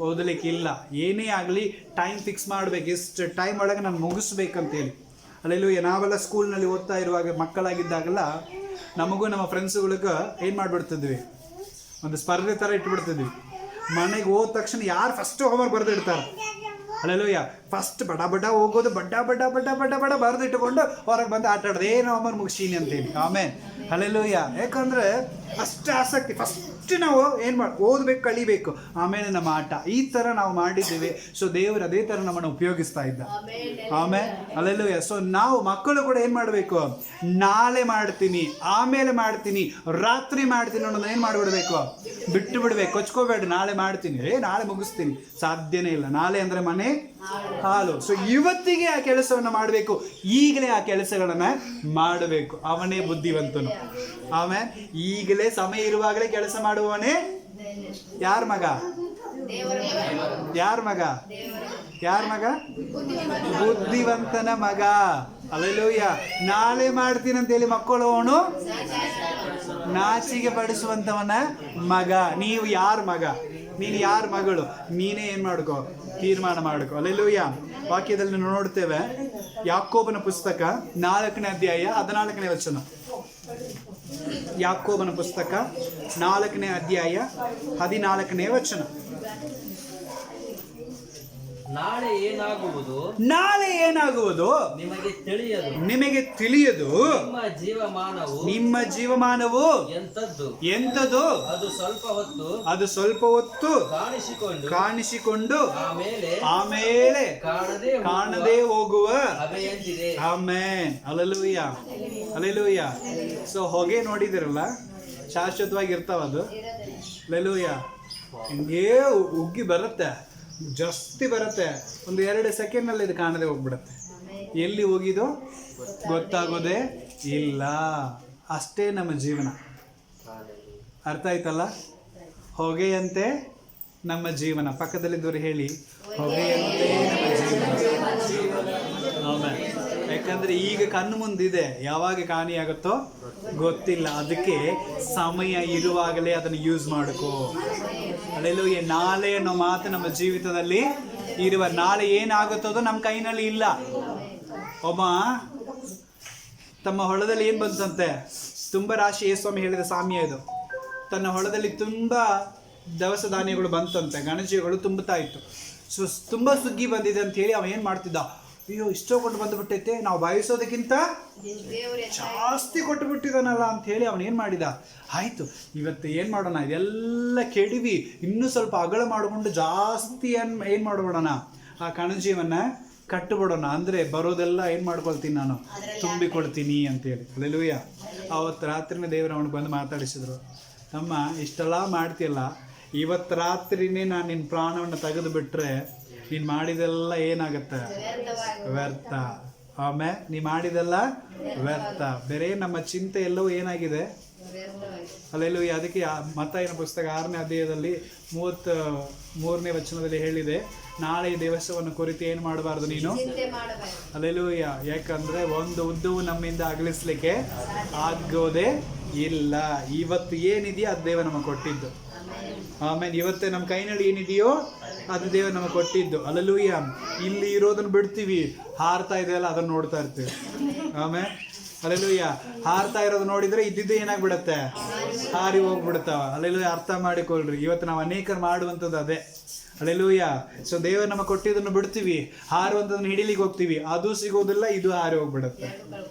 ಓದಲಿಕ್ಕಿಲ್ಲ. ಏನೇ ಆಗಲಿ ಟೈಮ್ ಫಿಕ್ಸ್ ಮಾಡಬೇಕು. ಇಷ್ಟು ಟೈಮ್ ಒಳಗೆ ನಾನು ಮುಗಿಸ್ಬೇಕಂತೇಳಿ. ಅಲ್ಲೆಲ್ಲೂ ನಾವೆಲ್ಲ ಸ್ಕೂಲ್ನಲ್ಲಿ ಓದ್ತಾ ಇರುವಾಗ ಮಕ್ಕಳಾಗಿದ್ದಾಗೆಲ್ಲ ನಮಗೂ ನಮ್ಮ ಫ್ರೆಂಡ್ಸ್ಗಳಿಗೆ ಏನು ಮಾಡಿಬಿಡ್ತಿದ್ವಿ, ಒಂದು ಸ್ಪರ್ಧೆ ಥರ ಇಟ್ಬಿಡ್ತಿದ್ವಿ. ಮನೆಗೆ ಹೋದ ತಕ್ಷಣ ಯಾರು ಫಸ್ಟ್ ಹೋಮ್ವರ್ಕ್ ಬರೆದಿಡ್ತಾರೆ. ಅಲ್ಲೆಲ್ಲೂಯ್ಯ. ಫಸ್ಟ್ ಬಡ ಹೋಗೋದು, ಬಡ ಬರೆದು ಇಟ್ಟುಕೊಂಡು ಹೊರಗೆ ಬಂದು ಆಟ ಆಡೋದು, ಏನು ಹೋಮ್ವರ್ಕ್ ಮುಗಿಸೀನಿ ಅಂತೇಳಿ. ಆಮೇಲೆ ಅಲ್ಲೆಲ್ಲೂಯ್ಯ. ಯಾಕಂದರೆ ಅಷ್ಟು ಆಸಕ್ತಿ. ಫಸ್ಟ್ ನಾವು ಏನು ಓದಬೇಕು, ಕಲಿಬೇಕು, ಆಮೇಲೆ ನಮ್ಮ ಆಟ. ಈ ಥರ ನಾವು ಮಾಡಿದ್ದೀವಿ. ದೇವರು ಅದೇ ಥರ ನಮ್ಮನ್ನು ಉಪಯೋಗಿಸ್ತಾ ಇದ್ದ. ಆಮೇಲೆ ಅಲ್ಲೆಲ್ಲೂಯ್ಯ. ನಾವು ಮಕ್ಕಳು ಕೂಡ ಏನು ಮಾಡಬೇಕು, ನಾಳೆ ಮಾಡ್ತೀನಿ, ಆಮೇಲೆ ಮಾಡ್ತೀನಿ, ರಾತ್ರಿ ಮಾಡ್ತೀನಿ ಅನ್ನೋದನ್ನ ಏನು ಮಾಡಿಬಿಡ್ಬೇಕು, ಬಿಟ್ಟು ಬಿಡ್ಬೇಕು. ಕೊಚ್ಕೋಬೇಡ, ನಾಳೆ ಮಾಡ್ತೀನಿ, ನಾಳೆ ಮುಗಿಸ್ತೀನಿ, ಸಾಧ್ಯನೇ ಇಲ್ಲ. ನಾಳೆ ಅಂದರೆ ಮನೆ ಹಾಲು. ಇವತ್ತಿಗೆ ಆ ಕೆಲಸವನ್ನು ಮಾಡಬೇಕು, ಈಗಲೇ ಆ ಕೆಲಸಗಳನ್ನು ಮಾಡಬೇಕು. ಅವನೇ ಬುದ್ಧಿವಂತನು. ಆಮೇಲೆ ಈಗಲೇ ಸಮಯ ಇರುವಾಗಲೇ ಕೆಲಸ ಮಾಡುವವನೇ ಯಾರ ಮಗ? ಬುದ್ಧಿವಂತನ ಮಗ. ಅಲ್ಲೆಲ್ಲೂಯ್ಯ. ನಾಳೆ ಮಾಡ್ತೀನಿ ಅಂತೇಳಿ ಮಕ್ಕಳು ಅವನು ನಾಚಿಕೆ ಪಡಿಸುವಂತವನ ಮಗ. ನೀವು ಯಾರ ಮಗ, ನೀನು ಯಾರ ಮಗಳು, ನೀನೇ ಏನು ಮಾಡ್ಕೋ, ತೀರ್ಮಾನ ಮಾಡ್ಕೋ. ಅಲ್ಲೆಲ್ಲೂಯ್ಯ. ವಾಕ್ಯದಲ್ಲಿ ನಾವು ನೋಡ್ತೇವೆ, ಯಾಕೋಬನ ಪುಸ್ತಕ 4ನೇ ಅಧ್ಯಾಯ 14ನೇ ವಚನ. ಯಾಕೋಬನ ಪುಸ್ತಕ 4ನೇ ಅಧ್ಯಾಯ 14ನೇ ವಚನ. ನಾಳೆ ಏನಾಗುವುದು ನಿಮಗೆ ತಿಳಿಯದು. ನಿಮ್ಮ ಜೀವಮಾನವು ಎಂಥದ್ದು ಅದು ಸ್ವಲ್ಪ ಹೊತ್ತು ಕಾಣಿಸಿಕೊಂಡು ಆಮೇಲೆ ಕಾಣದೆ ಹೋಗುವ. ಆಮೆನ್. ಅಲ್ಲೆಲ್ಲೂಯ್ಯ. ಅಲ್ಲೆಲ್ಲೂಯ್ಯ. ಹೊಗೆ ನೋಡಿದಿರಲ್ಲ, ಶಾಶ್ವತವಾಗಿರ್ತಾವದು. ಅಲ್ಲೆಲ್ಲೂಯ್ಯ. ಹಿಂಗೇ ಉಗ್ಗಿ ಬರುತ್ತೆ, ಜಾಸ್ತಿ ಬರುತ್ತೆ, ಒಂದು 2 ಸೆಕೆಂಡ್ನಲ್ಲಿ ಇದು ಕಾಣದೆ ಹೋಗ್ಬಿಡುತ್ತೆ. ಎಲ್ಲಿ ಹೋಗಿದೋ ಗೊತ್ತಾಗೋದೇ ಇಲ್ಲ. ಅಷ್ಟೇ ನಮ್ಮ ಜೀವನ. ಅರ್ಥ ಆಯ್ತಲ್ಲ? ಹೊಗೆಯಂತೆ ನಮ್ಮ ಜೀವನ. ಪಕ್ಕದಲ್ಲಿದ್ದವರು ಹೇಳಿ, ಹೊಗೆಯಂತೆ ನಮ್ಮ ಜೀವನ. ಆಮೇಲೆ ಯಾಕಂದರೆ ಈಗ ಕಣ್ಣು ಮುಂದಿದೆ, ಯಾವಾಗ ಕಾಣಿಯಾಗುತ್ತೋ ಗೊತ್ತಿಲ್ಲ. ಅದಕ್ಕೆ ಸಮಯ ಇರುವಾಗಲೇ ಅದನ್ನು ಯೂಸ್ ಮಾಡ್ಕೋ. ಅಲ್ಲೆಲ್ಲೂಯ್ಯ. ನಾಳೆ ಅನ್ನೋ ಮಾತು ನಮ್ಮ ಜೀವಿತದಲ್ಲಿ ಇರುವ. ನಾಳೆ ಏನಾಗುತ್ತದೋ ನಮ್ಮ ಕೈನಲ್ಲಿ ಇಲ್ಲ. ಒಬ್ಬ ತಮ್ಮ ಹೊಲದಲ್ಲಿ ಏನು ಬಂತಂತೆ, ತುಂಬ ರಾಶಿ. ಯೇಸ್ವಾಮಿ ಹೇಳಿದ ಸಾಮ್ಯ ಇದು. ತನ್ನ ಹೊಲದಲ್ಲಿ ತುಂಬ ದವಸ ಧಾನ್ಯಗಳು ಬಂತಂತೆ, ಗಣಜಿಗಳು ತುಂಬುತ್ತಾ ಇತ್ತು. ತುಂಬ ಸುಗ್ಗಿ ಬಂದಿದೆ ಅಂತ ಹೇಳಿ ಅವ ಏನು ಮಾಡ್ತಿದ್ದ, ಅಯ್ಯೋ ಇಷ್ಟೋ ಕೊಟ್ಟು ಬಂದುಬಿಟ್ಟೈತೆ, ನಾವು ಬಯಸೋದಕ್ಕಿಂತ ಜಾಸ್ತಿ ಕೊಟ್ಟು ಬಿಟ್ಟಿದ್ದಾನಲ್ಲ ಅಂತ ಹೇಳಿ ಅವನೇನು ಮಾಡಿದ, ಆಯಿತು ಇವತ್ತು ಏನು ಮಾಡೋಣ, ಇದೆಲ್ಲ ಕೆಡವಿ ಇನ್ನೂ ಸ್ವಲ್ಪ ಅಗಲ ಮಾಡಿಕೊಂಡು ಜಾಸ್ತಿ ಏನು ಮಾಡಿಬಿಡೋಣ, ಆ ಕಣಜೀವನ್ನು ಕಟ್ಟಿಬಿಡೋಣ, ಅಂದರೆ ಬರೋದೆಲ್ಲ ಏನು ಮಾಡ್ಕೊಳ್ತೀನಿ ನಾನು, ತುಂಬಿಕೊಡ್ತೀನಿ ಅಂತೇಳಿ. ಅಲ್ಲೆಲ್ಲೂಯ್ಯ. ಆವತ್ತು ರಾತ್ರಿನೇ ದೇವರು ಅವನಿಗೆ ಬಂದು ಮಾತಾಡಿಸಿದ್ರು, ತಮ್ಮ ಇಷ್ಟೆಲ್ಲ ಮಾಡ್ತೀಯಲ್ಲ, ಇವತ್ತು ರಾತ್ರಿನೇ ನಾನು ನಿನ್ನ ಪ್ರಾಣವನ್ನು ತೆಗೆದು ಬಿಟ್ಟರೆ ನೀನು ಮಾಡಿದೆಲ್ಲ ಏನಾಗುತ್ತೆ, ವ್ಯರ್ಥ. ಆಮೇಲೆ ನೀ ಮಾಡಿದೆಲ್ಲ ವ್ಯರ್ಥ. ಬೇರೆ ನಮ್ಮ ಚಿಂತೆ ಎಲ್ಲವೂ ಏನಾಗಿದೆ, ಅಲ್ಲೆಲ್ಲೂಯ್ಯ. ಅದಕ್ಕೆ ಮತ್ತಾಯನ ಪುಸ್ತಕ 6ನೇ ಅಧ್ಯಾಯದಲ್ಲಿ 33ನೇ ವಚನದಲ್ಲಿ ಹೇಳಿದೆ, ನಾಳೆ ಈ ದಿವಸವನ್ನು ಕುರಿತು ಏನು ಮಾಡಬಾರ್ದು ನೀನು. ಅಲ್ಲೆಲ್ಲೂಯ್ಯ. ಯಾಕಂದ್ರೆ ಒಂದು ಉದ್ದವು ನಮ್ಮಿಂದ ಅಗಲಿಸ್ಲಿಕ್ಕೆ ಆಗೋದೇ ಇಲ್ಲ. ಇವತ್ತು ಏನಿದೆಯೋ ಅದು ದೇವ ನಮಗೆ ಕೊಟ್ಟಿದ್ದು. ಆಮೇಲೆ ಇವತ್ತೇ ನಮ್ಮ ಕೈನಲ್ಲಿ ಏನಿದೆಯೋ ಅದು ದೇವ ನಮಗೆ ಕೊಟ್ಟಿದ್ದು. ಅಲ್ಲೆಲ್ಲೂಯ್ಯ. ಇಲ್ಲಿ ಇರೋದನ್ನ ಬಿಡ್ತೀವಿ, ಹಾರ್ತಾ ಇದೆಯಲ್ಲ ಅದನ್ನ ನೋಡ್ತಾ ಇರ್ತೀವಿ. ಆಮೇಲೆ ಅಲ್ಲೆಲ್ಲೂಯ್ಯ. ಹಾರ್ತಾ ಇರೋದು ನೋಡಿದ್ರೆ ಇದ್ದಿದ್ದೇ ಏನಾಗ್ಬಿಡತ್ತೆ, ಹಾರಿ ಹೋಗ್ಬಿಡ್ತಾವ. ಅಲ್ಲೆಲ್ಲೂಯ್ಯ. ಅರ್ಥ ಮಾಡಿಕೊಳ್ಳ್ರಿ, ಇವತ್ತು ನಾವು ಅನೇಕರು ಮಾಡುವಂಥದ್ದು ಅದೇ. ಅಲ್ಲೆಲ್ಲೂಯ್ಯ. ಸೊ ದೇವರು ನಮಗೆ ಕೊಟ್ಟಿದ್ದನ್ನು ಬಿಡ್ತೀವಿ, ಹಾರುವಂಥದ್ದನ್ನು ಹಿಡಿಲಿಕ್ಕೆ ಹೋಗ್ತೀವಿ, ಅದು ಸಿಗೋದಿಲ್ಲ, ಇದು ಹಾರಿ ಹೋಗ್ಬಿಡುತ್ತೆ.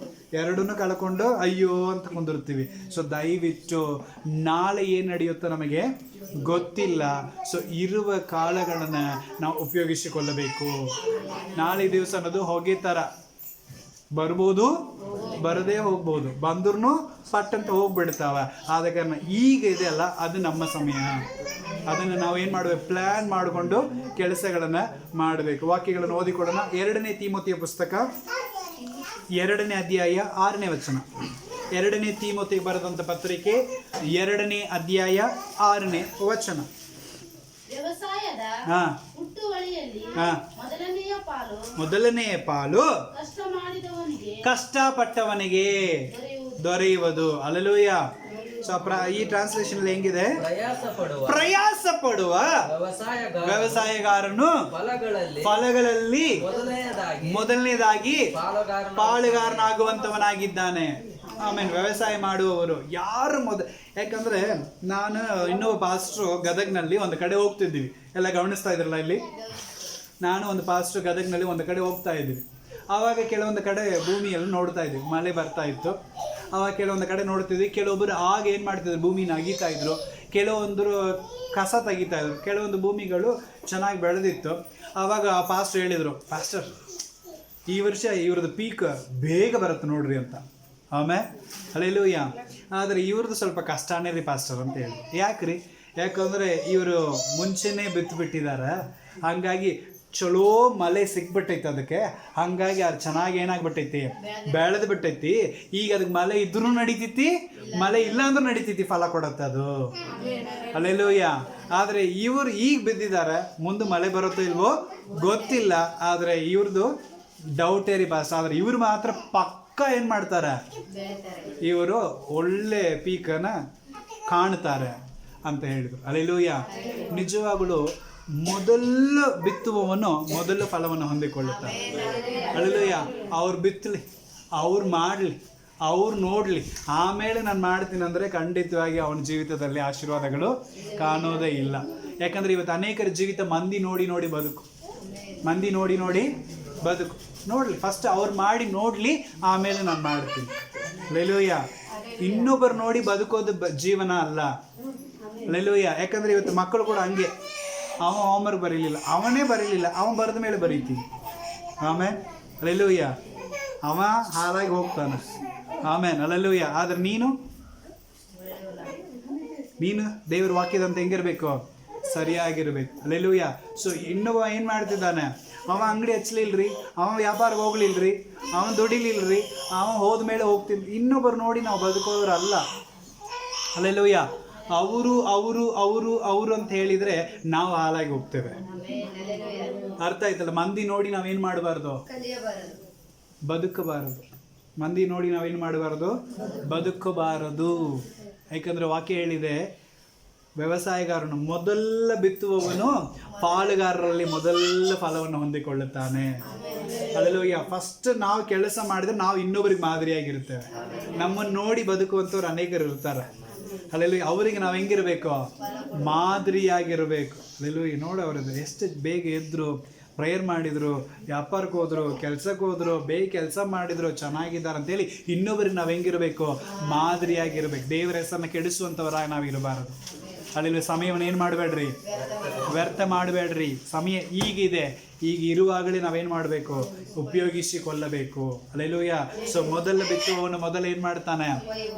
ಎರಡನ್ನೂ ಕಳ್ಕೊಂಡು ಅಯ್ಯೋ ಅಂತ ಕುಂದಿರ್ತೀವಿ. ಸೊ ದಯವಿಟ್ಟು ನಾಳೆ ಏನು ನಡೆಯುತ್ತೋ ನಮಗೆ ಗೊತ್ತಿಲ್ಲ. ಸೊ ಇರುವ ಕಾಲಗಳನ್ನು ನಾವು ಉಪಯೋಗಿಸಿಕೊಳ್ಳಬೇಕು. ನಾಳೆ ದಿವಸ ಅನ್ನೋದು ಹೊಗೆ ಥರ, ಬರ್ಬೋದು ಬರದೇ ಹೋಗ್ಬೋದು, ಬಂದ್ರೂ ಪಟ್ಟಂತ ಹೋಗ್ಬಿಡ್ತಾವ. ಆದ ಕಾರಣ ಈಗ ಇದೆಯಲ್ಲ ಅದು ನಮ್ಮ ಸಮಯ. ಅದನ್ನು ನಾವು ಏನು ಮಾಡಬೇಕು, ಪ್ಲ್ಯಾನ್ ಮಾಡಿಕೊಂಡು ಕೆಲಸಗಳನ್ನು ಮಾಡಬೇಕು. ವಾಕ್ಯಗಳನ್ನು ಓದಿಕೊಳ್ಳೋಣ. 2ನೇ ತಿಮೋತಿಯ ಪುಸ್ತಕ 2ನೇ ಅಧ್ಯಾಯ 6ನೇ ವಚನ. 2ನೇ ತಿಮೋತಿಗೆ ಬರೆದಂಥ ಪತ್ರಿಕೆ 2ನೇ ಅಧ್ಯಾಯ 6ನೇ ವಚನ. ವ್ಯವಸಾಯದ ಹುಟ್ಟುವಳಿಯಲ್ಲಿ ಮೊದಲನೆಯ ಪಾಲು ಕಷ್ಟಪಟ್ಟವನಿಗೆ ದೊರೆಯುವುದು. ಅಲ್ಲೆಲ್ಲೂಯ್ಯ. ಸೊ ಈ ಟ್ರಾನ್ಸ್ಲೇಷನ್ ಹೆಂಗಿದೆ, ಪ್ರಯಾಸ ಪಡುವ ವ್ಯವಸಾಯಗಾರನು ಫಲಗಳಲ್ಲಿ ಮೊದಲನೇದಾಗಿ ಪಾಲುಗಾರನಾಗುವಂತವನಾಗಿದ್ದಾನೆ. ಆಮೇಲೆ ವ್ಯವಸಾಯ ಮಾಡುವವರು ಯಾರು ಯಾಕಂದ್ರೆ ನಾನು ಇನ್ನೊಬ್ಬ ಪಾಸ್ಟ್ರು ಗದಗ್ನಲ್ಲಿ ಒಂದು ಕಡೆ ಹೋಗ್ತಿದ್ದೀವಿ, ಎಲ್ಲ ಗಮನಿಸ್ತಾ ಇದ್ರಲ್ಲ ಇಲ್ಲಿ. ನಾನು ಒಂದು ಪಾಸ್ಟ್ರು ಗದಗ್ನಲ್ಲಿ ಒಂದು ಕಡೆ ಹೋಗ್ತಾ ಇದ್ದೀವಿ. ಆವಾಗ ಕೆಲವೊಂದು ಕಡೆ ಭೂಮಿಯಲ್ಲಿ ನೋಡ್ತಾ ಇದ್ವಿ, ಮಳೆ ಬರ್ತಾ ಇತ್ತು. ಆವಾಗ ಕೆಲವೊಂದು ಕಡೆ ನೋಡ್ತಿದ್ವಿ, ಕೆಲವೊಬ್ಬರು ಆಗ ಏನು ಮಾಡ್ತಿದ್ರು, ಭೂಮಿನ ಅಗೀತಾ ಇದ್ರು, ಕೆಲವೊಂದರು ಕಸ ತೆಗಿತಾ ಇದ್ರು, ಕೆಲವೊಂದು ಭೂಮಿಗಳು ಚೆನ್ನಾಗಿ ಬೆಳೆದಿತ್ತು. ಆವಾಗ ಆ ಪಾಸ್ಟರ್ ಹೇಳಿದರು, ಪಾಸ್ಟರ್ ಈ ವರ್ಷ ಇವ್ರದ್ದು ಪೀಕ್ ಬೇಗ ಬರುತ್ತೆ ನೋಡ್ರಿ ಅಂತ. ಆಮೇಲೆ ಅಲ್ಲೆಲ್ಲೂಯ್ಯ. ಆದರೆ ಇವ್ರದ್ದು ಸ್ವಲ್ಪ ಕಷ್ಟನೇ ರೀ ಪಾಸ್ಟರ್ ಅಂತ ಹೇಳಿ. ಯಾಕ್ರಿ? ಯಾಕಂದರೆ ಇವರು ಮುಂಚೆನೇ ಬಿತ್ತಿಬಿಟ್ಟಿದ್ದಾರೆ, ಹಾಗಾಗಿ ಚಲೋ ಮಳೆ ಸಿಕ್ಬಿಟ್ಟೈತಿ ಅದಕ್ಕೆ. ಹಾಗಾಗಿ ಅದು ಚೆನ್ನಾಗಿ ಏನಾಗ್ಬಿಟ್ಟೈತಿ, ಬೆಳೆದು ಬಿಟ್ಟೈತಿ. ಈಗ ಅದಕ್ಕೆ ಮಳೆ ಇದ್ರೂ ನಡೀತೈತಿ, ಮಳೆ ಇಲ್ಲ ಅಂದ್ರೂ ನಡೀತೈತಿ, ಫಲ ಕೊಡತ್ತೆ ಅದು. ಅಲ್ಲೆಲ್ಲೂಯ್ಯ. ಆದರೆ ಇವರು ಈಗ ಬಿದ್ದಿದ್ದಾರೆ, ಮುಂದೆ ಮಳೆ ಬರುತ್ತೋ ಇಲ್ವೋ ಗೊತ್ತಿಲ್ಲ. ಆದರೆ ಇವ್ರದ್ದು ಡೌಟೇ ರೀ ಬಾಸ್. ಆದರೆ ಇವ್ರು ಮಾತ್ರ ಪಕ್ಕ ಏನು ಮಾಡ್ತಾರೆ, ಇವರು ಒಳ್ಳೆ ಪೀಕನ್ನು ಕಾಣ್ತಾರೆ ಅಂತ ಹೇಳಿದರು. ಅಲ್ಲೆಲ್ಲೂಯ್ಯ. ನಿಜವಾಗಲೂ ಮೊದಲು ಬಿತ್ತುವವನು ಮೊದಲು ಫಲವನ್ನು ಹೊಂದಿಕೊಳ್ಳುತ್ತಾರೆ. ಅಲ್ಲೆಲ್ಲೂಯ್ಯ. ಅವ್ರು ಬಿತ್ತಲಿ, ಅವ್ರು ಮಾಡಲಿ, ಅವ್ರು ನೋಡಲಿ, ಆಮೇಲೆ ನಾನು ಮಾಡ್ತೀನಿ ಅಂದರೆ ಖಂಡಿತವಾಗಿ ಅವನ ಜೀವಿತದಲ್ಲಿ ಆಶೀರ್ವಾದಗಳು ಕಾಣೋದೇ ಇಲ್ಲ. ಯಾಕಂದರೆ ಇವತ್ತು ಅನೇಕರ ಜೀವಿತ ಮಂದಿ ನೋಡಿ ನೋಡಿ ಬದುಕು, ಮಂದಿ ನೋಡಿ ನೋಡಿ ಬದುಕು. ನೋಡಲಿ, ಫಸ್ಟ್ ಅವ್ರು ಮಾಡಿ ನೋಡಲಿ, ಆಮೇಲೆ ನಾನು ಮಾಡ್ತೀನಿ. ಅಲ್ಲೆಲ್ಲೂಯ್ಯ. ಇನ್ನೊಬ್ಬರು ನೋಡಿ ಬದುಕೋದು ಜೀವನ ಅಲ್ಲ. ಅಲ್ಲೆಲ್ಲೂಯ್ಯ. ಯಾಕಂದರೆ ಇವತ್ತು ಮಕ್ಕಳು ಕೂಡ ಹಂಗೆ, ಅವ ಹೋಮ್ವರ್ಕ್ ಬರೀಲಿಲ್ಲ, ಅವನೇ ಬರೀಲಿಲ್ಲ, ಅವನು ಬರೆದ ಮೇಲೆ ಬರೀತೀನಿ. ಆಮೇಲೆ ಅಲ್ಲೆಲ್ಲೂಯ್ಯ. ಅವ ಹಾಳಾಗಿ ಹೋಗ್ತಾನೆ. ಆಮೇಲೆ ಅಲ್ಲೆಲ್ಲೂಯ್ಯ. ಆದರೆ ನೀನು ದೇವ್ರ ವಾಕ್ಯದಂತೆ ಹೆಂಗಿರ್ಬೇಕು, ಸರಿಯಾಗಿರ್ಬೇಕು. ಅಲ್ಲೆಲ್ಲೂಯ್ಯ. ಸೊ ಇನ್ನೊಬ್ಬ ಏನು ಮಾಡ್ತಿದ್ದಾನೆ, ಅವ ಅಂಗಡಿ ಹಚ್ಚಲಿಲ್ರಿ, ಅವ ವ್ಯಾಪಾರಕ್ಕೆ ಹೋಗ್ಲಿಲ್ರಿ, ಅವನು ದುಡಿಲಿಲ್ರಿ, ಅವ ಹೋದ್ಮೇಲೆ ಹೋಗ್ತೀನಿ. ಇನ್ನೊಬ್ಬರು ನೋಡಿ ನಾವು ಬದುಕೋರಲ್ಲ. ಅಲ್ಲೆಲ್ಲೂಯ್ಯ. ಅವರು ಅವರು ಅವರು ಅವರು ಅಂತ ಹೇಳಿದರೆ ನಾವು ಹಾಳಾಗಿ ಹೋಗ್ತೇವೆ. ಅರ್ಥ ಆಯ್ತಲ್ಲ? ಮಂದಿ ನೋಡಿ ನಾವೇನು ಮಾಡಬಾರ್ದು, ಬದುಕಬಾರದು. ಮಂದಿ ನೋಡಿ ನಾವೇನು ಮಾಡಬಾರ್ದು, ಬದುಕಬಾರದು. ಯಾಕಂದರೆ ವಾಕ್ಯ ಹೇಳಿದೆ, ವ್ಯವಸಾಯಗಾರನು ಮೊದಲ ಬಿತ್ತುವವನು ಪಾಲುಗಾರರಲ್ಲಿ ಮೊದಲ ಫಲವನ್ನು ಹೊಂದಿಕೊಳ್ಳುತ್ತಾನೆ. ಅಲ್ಲೆಲ್ಲೂಯ್ಯ. ಫಸ್ಟ್ ನಾವು ಕೆಲಸ ಮಾಡಿದ್ರೆ ನಾವು ಇನ್ನೊಬ್ಬರಿಗೆ ಮಾದರಿಯಾಗಿರ್ತೇವೆ. ನಮ್ಮನ್ನು ನೋಡಿ ಬದುಕುವಂಥವ್ರು ಅನೇಕರು ಇರ್ತಾರೆ. ಅಲ್ಲೆಲ್ಲೂಯ್ಯ. ಅವರಿಗೆ ನಾವು ಹೆಂಗಿರಬೇಕು, ಮಾದರಿಯಾಗಿರಬೇಕು. ಅಲ್ಲೆಲ್ಲೂಯ್ಯ. ನೋಡಿ ಅವ್ರದ್ದು ಎಷ್ಟು ಬೇಗ ಎದ್ರು, ಪ್ರೇಯರ್ ಮಾಡಿದರು, ವ್ಯಾಪಾರಕ್ಕೆ ಹೋದರು, ಕೆಲಸಕ್ಕೆ ಹೋದರು, ಬೇಗ ಕೆಲಸ ಮಾಡಿದರು, ಚೆನ್ನಾಗಿದ್ದಾರೆ ಅಂತೇಳಿ ಇನ್ನೊಬ್ಬರಿಗೆ ನಾವು ಹೆಂಗಿರಬೇಕು, ಮಾದರಿಯಾಗಿರ್ಬೇಕು. ದೇವರ ಹೆಸರನ್ನು ಕೆಡಿಸುವಂಥವರಾಗಿ ನಾವು ಇರಬಾರದು. ಅಲ್ಲಿ ಸಮಯವನ್ನು ಏನು ಮಾಡಬೇಡ್ರಿ, ವ್ಯರ್ಥ ಮಾಡಬೇಡ್ರಿ. ಸಮಯ ಈಗಿದೆ, ಈಗ ಇರುವಾಗಲೇ ನಾವೇನು ಮಾಡಬೇಕು, ಉಪಯೋಗಿಸಿಕೊಳ್ಳಬೇಕು. ಅಲ್ಲೆಲ್ಲೂಯ್ಯ. ಸೊ ಮೊದಲು ಬಿತ್ತುವವನು ಮೊದಲು ಏನು ಮಾಡ್ತಾನೆ,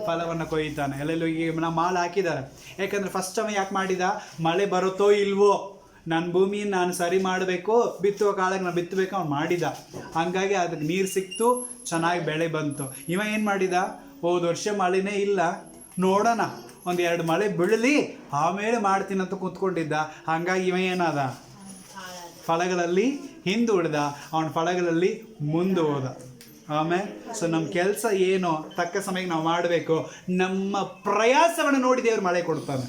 ಫಲವನ್ನು ಕೊಯ್ತಾನೆ. ಅಲ್ಲೆಲ್ಲೂ ಈಗ ನಾವು ಮಾಲ್ ಹಾಕಿದ್ದಾರೆ. ಯಾಕಂದರೆ ಫಸ್ಟ್ ಅವ ಯಾಕೆ ಮಾಡಿದ, ಮಳೆ ಬರುತ್ತೋ ಇಲ್ವೋ, ನನ್ನ ಭೂಮಿಯನ್ನು ನಾನು ಸರಿ ಮಾಡಬೇಕು, ಬಿತ್ತುವ ಕಾಲಕ್ಕೆ ನಾನು ಬಿತ್ತಬೇಕು, ಅವ್ನು ಮಾಡಿದ. ಹಾಗಾಗಿ ಅದಕ್ಕೆ ನೀರು ಸಿಕ್ತು, ಚೆನ್ನಾಗಿ ಬೆಳೆ ಬಂತು. ಇವ ಏನು ಮಾಡಿದ, ಹೋದ ವರ್ಷ ಮಳೆನೇ ಇಲ್ಲ, ನೋಡೋಣ, ಒಂದು 2 ಮಳೆ ಬೀಳಲಿ ಆಮೇಲೆ ಮಾಡ್ತೀನಂತ ಕೂತ್ಕೊಂಡಿದ್ದ. ಹಾಗಾಗಿ ಇವ ಏನಾದ, ಫಲಗಳಲ್ಲಿ ಹಿಂದೆ ಉಳಿದ, ಅವನ ಫಲಗಳಲ್ಲಿ ಮುಂದೆ ಹೋದ. ಆಮೇಲೆ ಸೊ ನಮ್ಮ ಕೆಲಸ ಏನು, ತಕ್ಕ ಸಮಯಕ್ಕೆ ನಾವು ಮಾಡಬೇಕು. ನಮ್ಮ ಪ್ರಯಾಸವನ್ನು ನೋಡಿ ದೇವರು ಮಳೆ ಕೊಡ್ತಾನೆ.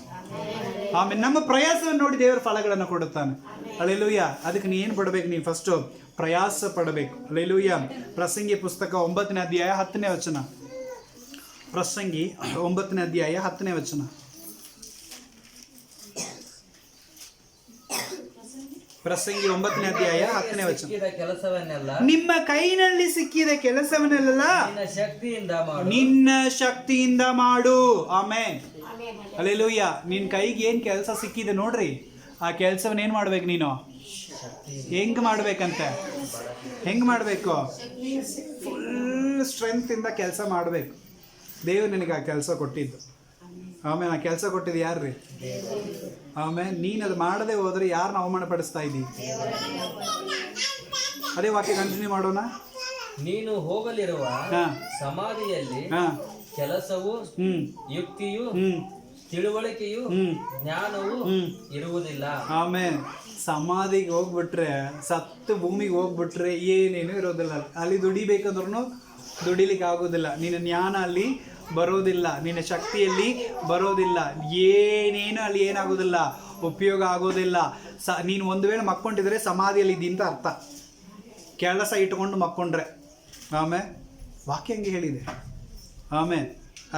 ಆಮೇಲೆ ನಮ್ಮ ಪ್ರಯಾಸವನ್ನು ನೋಡಿ ದೇವರು ಫಲಗಳನ್ನು ಕೊಡುತ್ತಾನೆ. ಹಲ್ಲೆಲೂಯಾ. ಅದಕ್ಕೆ ನೀ ಏನು ಪಡಬೇಕು, ನೀನು ಫಸ್ಟು ಪ್ರಯಾಸ ಪಡಬೇಕು. ಹಲ್ಲೆಲೂಯಾ. ಪ್ರಸಂಗಿ ಪುಸ್ತಕ 9ನೇ ಅಧ್ಯಾಯ 10ನೇ ವಚನ. ಪ್ರಸಂಗಿ 9ನೇ ಅಧ್ಯಾಯ 10ನೇ ವಚನ. ಪ್ರಸಂಗಿ 9ನೇ ಅಧ್ಯಾಯ 10ನೇ ವಚನ. ಸಿಕ್ಕಿದ ಕೆಲಸವನ್ನೆಲ್ಲ ನಿಮ್ಮ ಕೈನಲ್ಲಿ ಸಿಕ್ಕಿದ ಕೆಲಸವನ್ನೆಲ್ಲ ನಿನ್ನ ಶಕ್ತಿಯಿಂದ ಮಾಡು. ನಿನ್ನ ಶಕ್ತಿಯಿಂದ ಮಾಡು. ಆಮೇನ್. ಹಲ್ಲೆಲೂಯಾ. ನಿನ್ನ ಕೈಗೆ ಏನು ಕೆಲಸ ಸಿಕ್ಕಿದೆ ನೋಡ್ರಿ, ಆ ಕೆಲಸವನ್ನ ಏನು ಮಾಡ್ಬೇಕು ನೀನು? ಹೆಂಗ್ ಮಾಡ್ಬೇಕಂತೆ? ಹೆಂಗ್ ಮಾಡಬೇಕು? ಫುಲ್ ಸ್ಟ್ರೆಂತಿಂದ ಕೆಲಸ ಮಾಡಬೇಕು. ದೇವ್ರು ನಿನಗೆ ಆ ಕೆಲಸ ಕೊಟ್ಟಿದ್ದು. ಆಮೇಲೆ ಆ ಕೆಲಸ ಕೊಟ್ಟಿದ್ದು ಯಾರ್ರಿ? ಆಮೇಲೆ ನೀನು ಅದು ಮಾಡದೆ ಹೋದ್ರೆ ಯಾರನ್ನ ಅವಮಾನ ಪಡಿಸ್ತಾ ಇದ್ದೀವಿ? ಅದೇ ವಾಕ್ಯ ಕಂಟಿನ್ಯೂ ಮಾಡೋಣ. ನೀನು ಹೋಗಲಿರುವ ಸಮಾಧಿಯಲ್ಲಿ ಕೆಲಸವು, ಯುಕ್ತಿಯು, ತಿಳುವಳಿಕೆಯು, ಜ್ಞಾನವು ಇರುವುದಿಲ್ಲ. ಆಮೇಲೆ ಸಮಾಧಿಗೆ ಹೋಗ್ಬಿಟ್ರೆ, ಸತ್ತು ಭೂಮಿಗೆ ಹೋಗ್ಬಿಟ್ರೆ ಏನೇನು ಇರೋದಿಲ್ಲ. ಅಲ್ಲಿ ದುಡಿಬೇಕಂದ್ರೂ ದುಡಿಲಿಕ್ಕೆ ಆಗೋದಿಲ್ಲ. ನಿನ್ನ ಜ್ಞಾನ ಅಲ್ಲಿ ಬರೋದಿಲ್ಲ, ನಿನ್ನ ಶಕ್ತಿಯಲ್ಲಿ ಬರೋದಿಲ್ಲ, ಏನೇನು ಅಲ್ಲಿ ಏನಾಗೋದಿಲ್ಲ, ಉಪಯೋಗ ಆಗೋದಿಲ್ಲ. ನೀನು ಒಂದು ವೇಳೆ ಮಕ್ಕೊಂಡಿದ್ರೆ ಸಮಾಧಿಯಲ್ಲಿ ಇದ್ದಿಂತ ಅರ್ಥ. ಕೆಲಸ ಇಟ್ಕೊಂಡು ಮಕ್ಕೊಂಡ್ರೆ. ಆಮೇಲೆ ವಾಕ್ಯ ಹಂಗೆ ಹೇಳಿದೆ. ಆಮೇಲೆ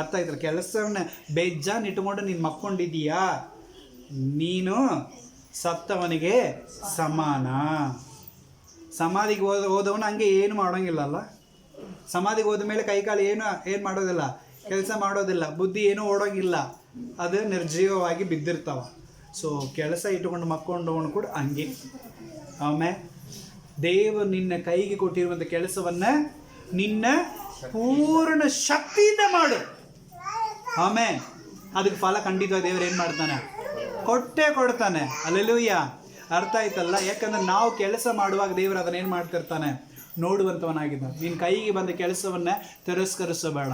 ಅರ್ಥ ಆಯ್ತಲ್ಲ, ಕೆಲಸವನ್ನ ಬೇಜಾನ್ ಇಟ್ಕೊಂಡು ನೀನು ಮಕ್ಕೊಂಡಿದ್ದೀಯಾ, ನೀನು ಸತ್ತವನಿಗೆ ಸಮಾನ. ಸಮಾಧಿಗೆ ಹೋದವನು ಹಂಗೆ ಏನು ಮಾಡೋಂಗಿಲ್ಲಲ್ಲ. ಸಮಾಧಿಗೆ ಹೋದ ಮೇಲೆ ಕೈಕಾಲು ಏನು ಮಾಡೋದಿಲ್ಲ, ಕೆಲಸ ಮಾಡೋದಿಲ್ಲ, ಬುದ್ಧಿ ಏನೂ ಓಡೋಂಗಿಲ್ಲ, ಅದು ನಿರ್ಜೀವವಾಗಿ ಬಿದ್ದಿರ್ತಾವ. ಸೊ ಕೆಲಸ ಇಟ್ಟುಕೊಂಡು ಮಕ್ಕೊಂಡವನು ಕೂಡ ಹಂಗೆ. ಆಮೇಲೆ ದೇವರು ನಿನ್ನ ಕೈಗೆ ಕೊಟ್ಟಿರುವಂಥ ಕೆಲಸವನ್ನು ನಿನ್ನ ಪೂರ್ಣ ಶಕ್ತಿಯಿಂದ ಮಾಡು. ಆಮೇಲೆ ಅದಕ್ಕೆ ಫಲ ಖಂಡಿತವಾಗಿ ದೇವರು ಏನು ಮಾಡ್ತಾನೆ? ಕೊಟ್ಟೇ ಕೊಡ್ತಾನೆ. ಹಲ್ಲೆಲೂಯಾ. ಅರ್ಥ ಆಯ್ತಲ್ಲ? ಯಾಕಂದ್ರೆ ನಾವು ಕೆಲಸ ಮಾಡುವಾಗ ದೇವರು ಅದನ್ನೇನು ಮಾಡ್ತಿರ್ತಾನೆ? ನೋಡುವಂಥವನಾಗಿದ್ದಾನೆ. ನಿನ್ನ ಕೈಗೆ ಬಂದ ಕೆಲಸವನ್ನು ತಿರಸ್ಕರಿಸಬೇಡ.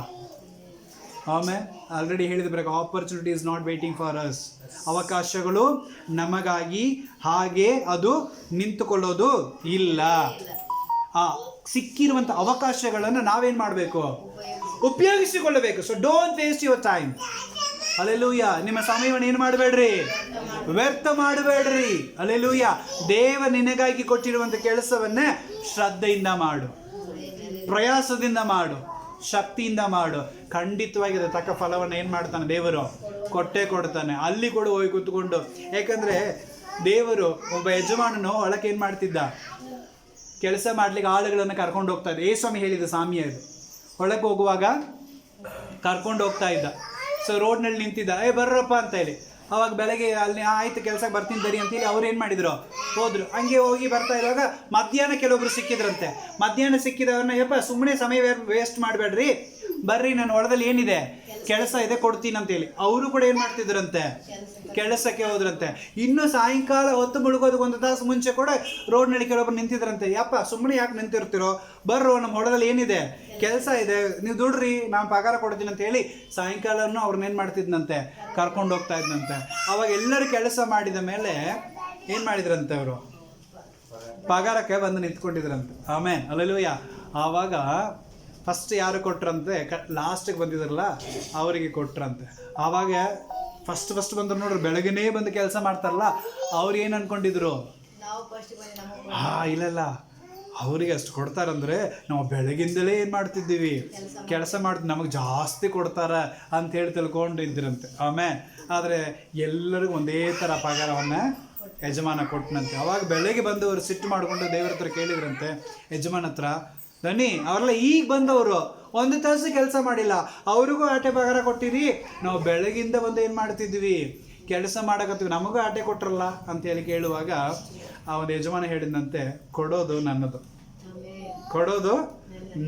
ಆಮೇಲೆ ಆಲ್ರೆಡಿ ಹೇಳಿದ ಪ್ರಕಾರ opportunity is not waiting for us. ಅವಕಾಶಗಳು ನಮಗಾಗಿ ಹಾಗೆ ಅದು ನಿಂತುಕೊಳ್ಳೋದು ಇಲ್ಲ. ಆ ಸಿಕ್ಕಿರುವಂಥ ಅವಕಾಶಗಳನ್ನು ನಾವೇನು ಮಾಡಬೇಕು? ಉಪಯೋಗಿಸಿಕೊಳ್ಳಬೇಕು. So don't waste your time. Hallelujah. ನಿಮ್ಮ ಸಮಯವನ್ನು ಏನು ಮಾಡಬೇಡ್ರಿ, ವ್ಯರ್ಥ ಮಾಡಬೇಡ್ರಿ. ಹಲ್ಲೆಲೂಯಾ. ದೇವ ನಿನಗಾಗಿ ಕೊಟ್ಟಿರುವಂಥ ಕೆಲಸವನ್ನೇ ಶ್ರದ್ಧೆಯಿಂದ ಮಾಡು, ಪ್ರಯಾಸದಿಂದ ಮಾಡು, ಶಕ್ತಿಯಿಂದ ಮಾಡು. ಖಂಡಿತವಾಗಿ ಅದು ತಕ್ಕ ಫಲವನ್ನು ಏನು ಮಾಡ್ತಾನೆ? ದೇವರು ಕೊಟ್ಟೇ ಕೊಡ್ತಾನೆ. ಅಲ್ಲಿ ಕೂಡ ಹೋಗಿ ಕೂತ್ಕೊಂಡು, ಯಾಕಂದರೆ ದೇವರು ಒಬ್ಬ ಯಜಮಾನನು ಹೊಳಕ್ಕೆ ಏನು ಮಾಡ್ತಿದ್ದ? ಕೆಲಸ ಮಾಡ್ಲಿಕ್ಕೆ ಆಳುಗಳನ್ನು ಕರ್ಕೊಂಡು ಹೋಗ್ತಾ ಇದ್ದ. ಸ್ವಾಮಿ ಹೇಳಿದ ಸಾಮ್ಯ ಇದು. ಹೊಳಕ್ಕೆ ಹೋಗುವಾಗ ಕರ್ಕೊಂಡು ಹೋಗ್ತಾ ಇದ್ದ. ಸೊ ರೋಡ್ನಲ್ಲಿ ನಿಂತಿದ್ದ, ಬರ್ರಪ್ಪ ಅಂತ ಹೇಳಿ. ಅವಾಗ ಬೆಳಗ್ಗೆ ಅಲ್ಲಿ ಆಯ್ತು ಕೆಲಸಕ್ಕೆ ಬರ್ತೀನಿ ಬರಿ ಅಂತೇಳಿ ಅವ್ರು ಏನು ಮಾಡಿದ್ರು? ಹೋದ್ರು. ಹಂಗೆ ಹೋಗಿ ಬರ್ತಾ ಇರುವಾಗ ಮಧ್ಯಾಹ್ನ ಕೆಲವೊಬ್ರು ಸಿಕ್ಕಿದ್ರಂತೆ. ಮಧ್ಯಾಹ್ನ ಸಿಕ್ಕಿದವ್ರನ್ನ, ಯಪ್ಪ ಸುಮ್ಮನೆ ಸಮಯ ವೇಸ್ಟ್ ಮಾಡಬೇಡ್ರಿ, ಬರ್ರಿ ನನ್ನ ಹೊಲದಲ್ಲಿ ಏನಿದೆ ಕೆಲಸ ಇದೆ ಕೊಡ್ತೀನಿ ಅಂತೇಳಿ ಅವರು ಕೂಡ ಏನು ಮಾಡ್ತಿದ್ರಂತೆ? ಕೆಲಸಕ್ಕೆ ಹೋದ್ರಂತೆ. ಇನ್ನು ಸಾಯಂಕಾಲ ಹೊತ್ತು ಮುಳುಗೋದಕ್ಕೆ 1 ತಾಸು ಮುಂಚೆ ಕೂಡ ರೋಡ್ನಲ್ಲಿ ಕೆಲವೊಬ್ರು ನಿಂತಿದ್ರಂತೆ. ಯಪ್ಪ ಸುಮ್ಮನೆ ಯಾಕೆ ನಿಂತಿರ್ತಿರೋ, ಬರ್ರೋ ನಮ್ಮ ಹೊಲದಲ್ಲಿ ಏನಿದೆ ಕೆಲಸ ಇದೆ, ನೀವು ದುಡ್ರಿ, ನಾನು ಪಗಾರ ಕೊಡ್ತೀನಿ ಅಂತ ಹೇಳಿ ಸಾಯಂಕಾಲನೂ ಅವ್ರನ್ನೇನು ಮಾಡ್ತಿದ್ನಂತೆ? ಕರ್ಕೊಂಡು ಹೋಗ್ತಾ ಇದ್ನಂತೆ. ಅವಾಗ ಎಲ್ಲರೂ ಕೆಲಸ ಮಾಡಿದ ಮೇಲೆ ಏನು ಮಾಡಿದ್ರಂತೆ? ಅವರು ಪಗಾರಕ್ಕೆ ಬಂದು ನಿಂತ್ಕೊಂಡಿದ್ರಂತೆ. ಆಮೇಲೆ ಹಲ್ಲೆಲೂಯಾ. ಆವಾಗ ಫಸ್ಟ್ ಯಾರು ಕೊಟ್ರಂತೆ? ಲಾಸ್ಟಿಗೆ ಬಂದಿದ್ರಲ್ಲ ಅವರಿಗೆ ಕೊಟ್ರಂತೆ. ಆವಾಗ ಫಸ್ಟ್ ಬಂದ್ರು ನೋಡ್ರಿ, ಬೆಳಗ್ಗೆನೇ ಬಂದು ಕೆಲಸ ಮಾಡ್ತಾರಲ್ಲ, ಅವ್ರು ಏನು ಅನ್ಕೊಂಡಿದ್ರು? ಇಲ್ಲ ಅವರಿಗೆ ಅಷ್ಟು ಕೊಡ್ತಾರಂದ್ರೆ ನಾವು ಬೆಳಗಿಂದಲೇ ಏನು ಮಾಡ್ತಿದ್ದೀವಿ? ಕೆಲಸ ಮಾಡ್ತೀವಿ, ನಮಗೆ ಜಾಸ್ತಿ ಕೊಡ್ತಾರ ಅಂತ ಹೇಳಿ ತಿಳ್ಕೊಂಡು ಇದ್ರಂತೆ. ಆಮೇಲೆ ಆದರೆ ಎಲ್ಲರಿಗೂ ಒಂದೇ ಥರ ಪಗಾರವನ್ನು ಯಜಮಾನ ಕೊಟ್ಟನಂತೆ. ಅವಾಗ ಬೆಳಗ್ಗೆ ಬಂದವರು ಸಿಟ್ಟು ಮಾಡಿಕೊಂಡು ದೇವ್ರ ಹತ್ರ ಕೇಳಿದ್ರಂತೆ, ಯಜಮಾನ ಹತ್ರ, ಬನ್ನಿ ಅವರೆಲ್ಲ ಈಗ ಬಂದವರು 1 ತಾಸು ಕೆಲಸ ಮಾಡಿಲ್ಲ, ಅವ್ರಿಗೂ ಆಟೆ ಪಗಾರ ಕೊಟ್ಟಿರಿ, ನಾವು ಬೆಳಗಿಂದ ಬಂದು ಏನು ಮಾಡ್ತಿದ್ವಿ? ಕೆಲಸ ಮಾಡಕತ್ತೀವಿ, ನಮಗೂ ಆಟೆ ಕೊಟ್ರಲ್ಲ ಅಂತೇಳಿ ಕೇಳುವಾಗ ಆ ಒಂದು ಯಜಮಾನ ಹೇಳಿದಂತೆ, ಕೊಡೋದು ನನ್ನದು, ಕೊಡೋದು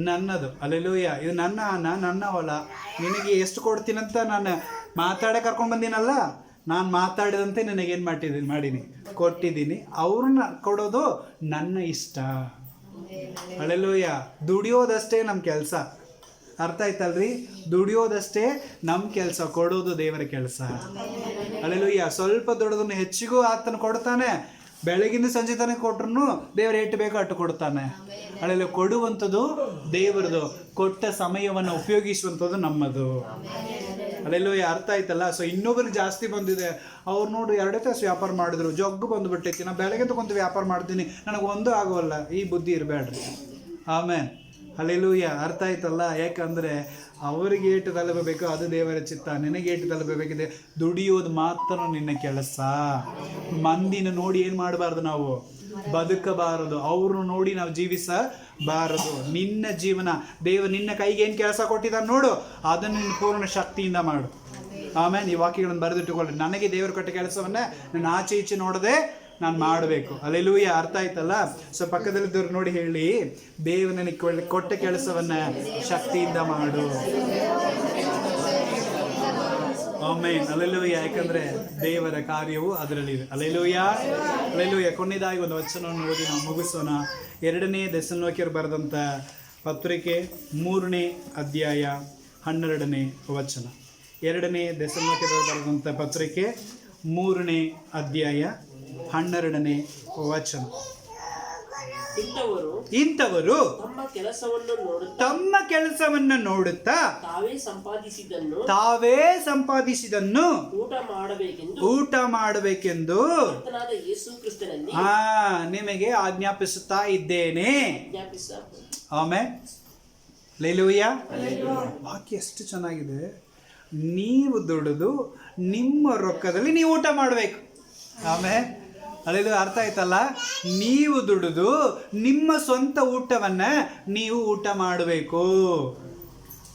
ನನ್ನದು. ಹಲ್ಲೆಲೂಯಾ. ಇದು ನನ್ನ ಹೊಲ, ನಿನಗೆ ಎಷ್ಟು ಕೊಡ್ತೀನಂತ ನಾನು ಮಾತಾಡೇ ಕರ್ಕೊಂಡು ಬಂದಿನಲ್ಲ, ನಾನು ಮಾತಾಡಿದಂತೆ ನಿನಗೇನು ಮಾಡೀನಿ ಕೊಟ್ಟಿದ್ದೀನಿ. ಅವ್ರನ್ನ ಕೊಡೋದು ನನ್ನ ಇಷ್ಟ. ಹಲ್ಲೆಲೂಯಾ. ದುಡಿಯೋದಷ್ಟೇ ನಮ್ಮ ಕೆಲಸ. ಅರ್ಥ ಆಯ್ತಲ್ರಿ? ದುಡಿಯೋದಷ್ಟೇ ನಮ್ಮ ಕೆಲಸ, ಕೊಡೋದು ದೇವರ ಕೆಲಸ. ಅಲ್ಲೆಲ್ಲೂಯ್ಯ. ಸ್ವಲ್ಪ ದೊಡ್ಡದನ್ನು ಹೆಚ್ಚಿಗೂ ಆತನು ಕೊಡ್ತಾನೆ. ಬೆಳಗಿನ ಸಂಜೆ ತನಕ ಕೊಟ್ರು ದೇವರು ಎಷ್ಟು ಬೇಕೋ ಅಟ್ಟು ಕೊಡ್ತಾನೆ. ಅಲ್ಲೆಲ್ಲ ಕೊಡುವಂಥದ್ದು ದೇವರದು, ಕೊಟ್ಟ ಸಮಯವನ್ನು ಉಪಯೋಗಿಸುವಂಥದ್ದು ನಮ್ಮದು. ಅಲ್ಲೆಲ್ಲೂಯ್ಯ. ಅರ್ಥ ಆಯ್ತಲ್ಲ? ಸೊ ಇನ್ನೊಬ್ಬರಿಗೆ ಜಾಸ್ತಿ ಬಂದಿದೆ, ಅವ್ರು ನೋಡಿ 2 ತಾಸು ವ್ಯಾಪಾರ ಮಾಡಿದ್ರು, ಜಗ್ಗು ಬಂದುಬಿಟ್ಟೈತಿ, ನಾನು ಬೆಳಗ್ಗೆ ತಗೊಂಡು ವ್ಯಾಪಾರ ಮಾಡ್ತೀನಿ, ನನಗೆ ಒಂದು ಆಗೋಲ್ಲ. ಈ ಬುದ್ಧಿ ಇರಬೇಡ್ರಿ. ಆಮೇಲೆ ಅಲ್ಲೆಲ್ಲೂಯ್ಯ. ಅರ್ಥ ಆಯ್ತಲ್ಲ? ಯಾಕಂದರೆ ಅವರಿಗೆ ಏಟು ತಲುಪಬೇಕು ಅದು ದೇವರ ಚಿತ್ತ, ನಿನಗೆ ಏಟು ತಲುಪಬೇಕಿದೆ. ದುಡಿಯೋದು ಮಾತ್ರ ನಿನ್ನ ಕೆಲಸ. ಮಂದಿನ ನೋಡಿ ಏನು ಮಾಡಬಾರ್ದು, ನಾವು ಬದುಕಬಾರದು. ಅವ್ರನ್ನ ನೋಡಿ ನಾವು ಜೀವಿಸಬಾರದು. ನಿನ್ನ ಜೀವನ ದೇವರು ನಿನ್ನ ಕೈಗೆ ಏನು ಕೆಲಸ ಕೊಟ್ಟಿದ್ದಾರೆ ನೋಡು, ಅದನ್ನು ನಿನ್ನ ಪೂರ್ಣ ಶಕ್ತಿಯಿಂದ ಮಾಡು. ಆಮೇಲೆ ಈ ವಾಕ್ಯಗಳನ್ನು ಬರೆದಿಟ್ಟುಕೊಳ್ಳಿ. ನನಗೆ ದೇವರು ಕೊಟ್ಟ ಕೆಲಸವನ್ನ ನಾನು ಆಚೆ ಈಚೆ ನೋಡದೆ ನಾನು ಮಾಡಬೇಕು. ಅಲ್ಲೆಲ್ಲೂಯ್ಯ. ಅರ್ಥ ಆಯ್ತಲ್ಲ? ಸೊ ಪಕ್ಕದಲ್ಲಿದ್ದವ್ರು ನೋಡಿ ಹೇಳಿ, ದೇವರು ನನಗೆ ಕೊಟ್ಟ ಕೆಲಸವನ್ನ ಶಕ್ತಿಯಿಂದ ಮಾಡು. ಆಮೇನ್. ಅಲ್ಲೆಲ್ಲೂಯ್ಯ. ಯಾಕಂದ್ರೆ ದೇವರ ಕಾರ್ಯವು ಅದರಲ್ಲಿದೆ. ಅಲ್ಲೆಲ್ಲೂಯ್ಯ. ಅಲ್ಲೆಲ್ಲೂಯ್ಯ. ಕೊನೆಯದಾಗಿ ಒಂದು ವಚನವನ್ನು ಓದಿ ನಾವು ಮುಗಿಸೋಣ. 2ನೇ ಥೆಸಲೋನಿಕೇಯರು ಬರೆದಂಥ ಪತ್ರಿಕೆ 3ನೇ ಅಧ್ಯಾಯ 12ನೇ ವಚನ. 2ನೇ ಥೆಸಲೋನಿಕೇಯರು ಬರೆದಂಥ ಪತ್ರಿಕೆ 3ನೇ ಅಧ್ಯಾಯ 12ನೇ ವಚನ. ಇಂಥವರು ತಮ್ಮ ಕೆಲಸವನ್ನು ನೋಡುತ್ತಾ ತಾವೇ ಸಂಪಾದಿಸಿದನ್ನು ಊಟ ಮಾಡಬೇಕೆಂದು ನಿಮಗೆ ಆಜ್ಞಾಪಿಸುತ್ತಾ ಇದ್ದೇನೆ. ಆಮೇಲೆ ಹಲ್ಲೆಲೂಯಾ. ವಾಕ್ಯ ಎಷ್ಟು ಚೆನ್ನಾಗಿದೆ. ನೀವು ದುಡಿದು ನಿಮ್ಮ ರೊಕ್ಕದಲ್ಲಿ ನೀವು ಊಟ ಮಾಡಬೇಕು. ಆಮೇಲೆ ಅಲ್ಲೆಲ್ಲೂ ಅರ್ಥ ಆಯ್ತಲ್ಲ? ನೀವು ದುಡಿದು ನಿಮ್ಮ ಸ್ವಂತ ಊಟವನ್ನ ನೀವು ಊಟ ಮಾಡಬೇಕು.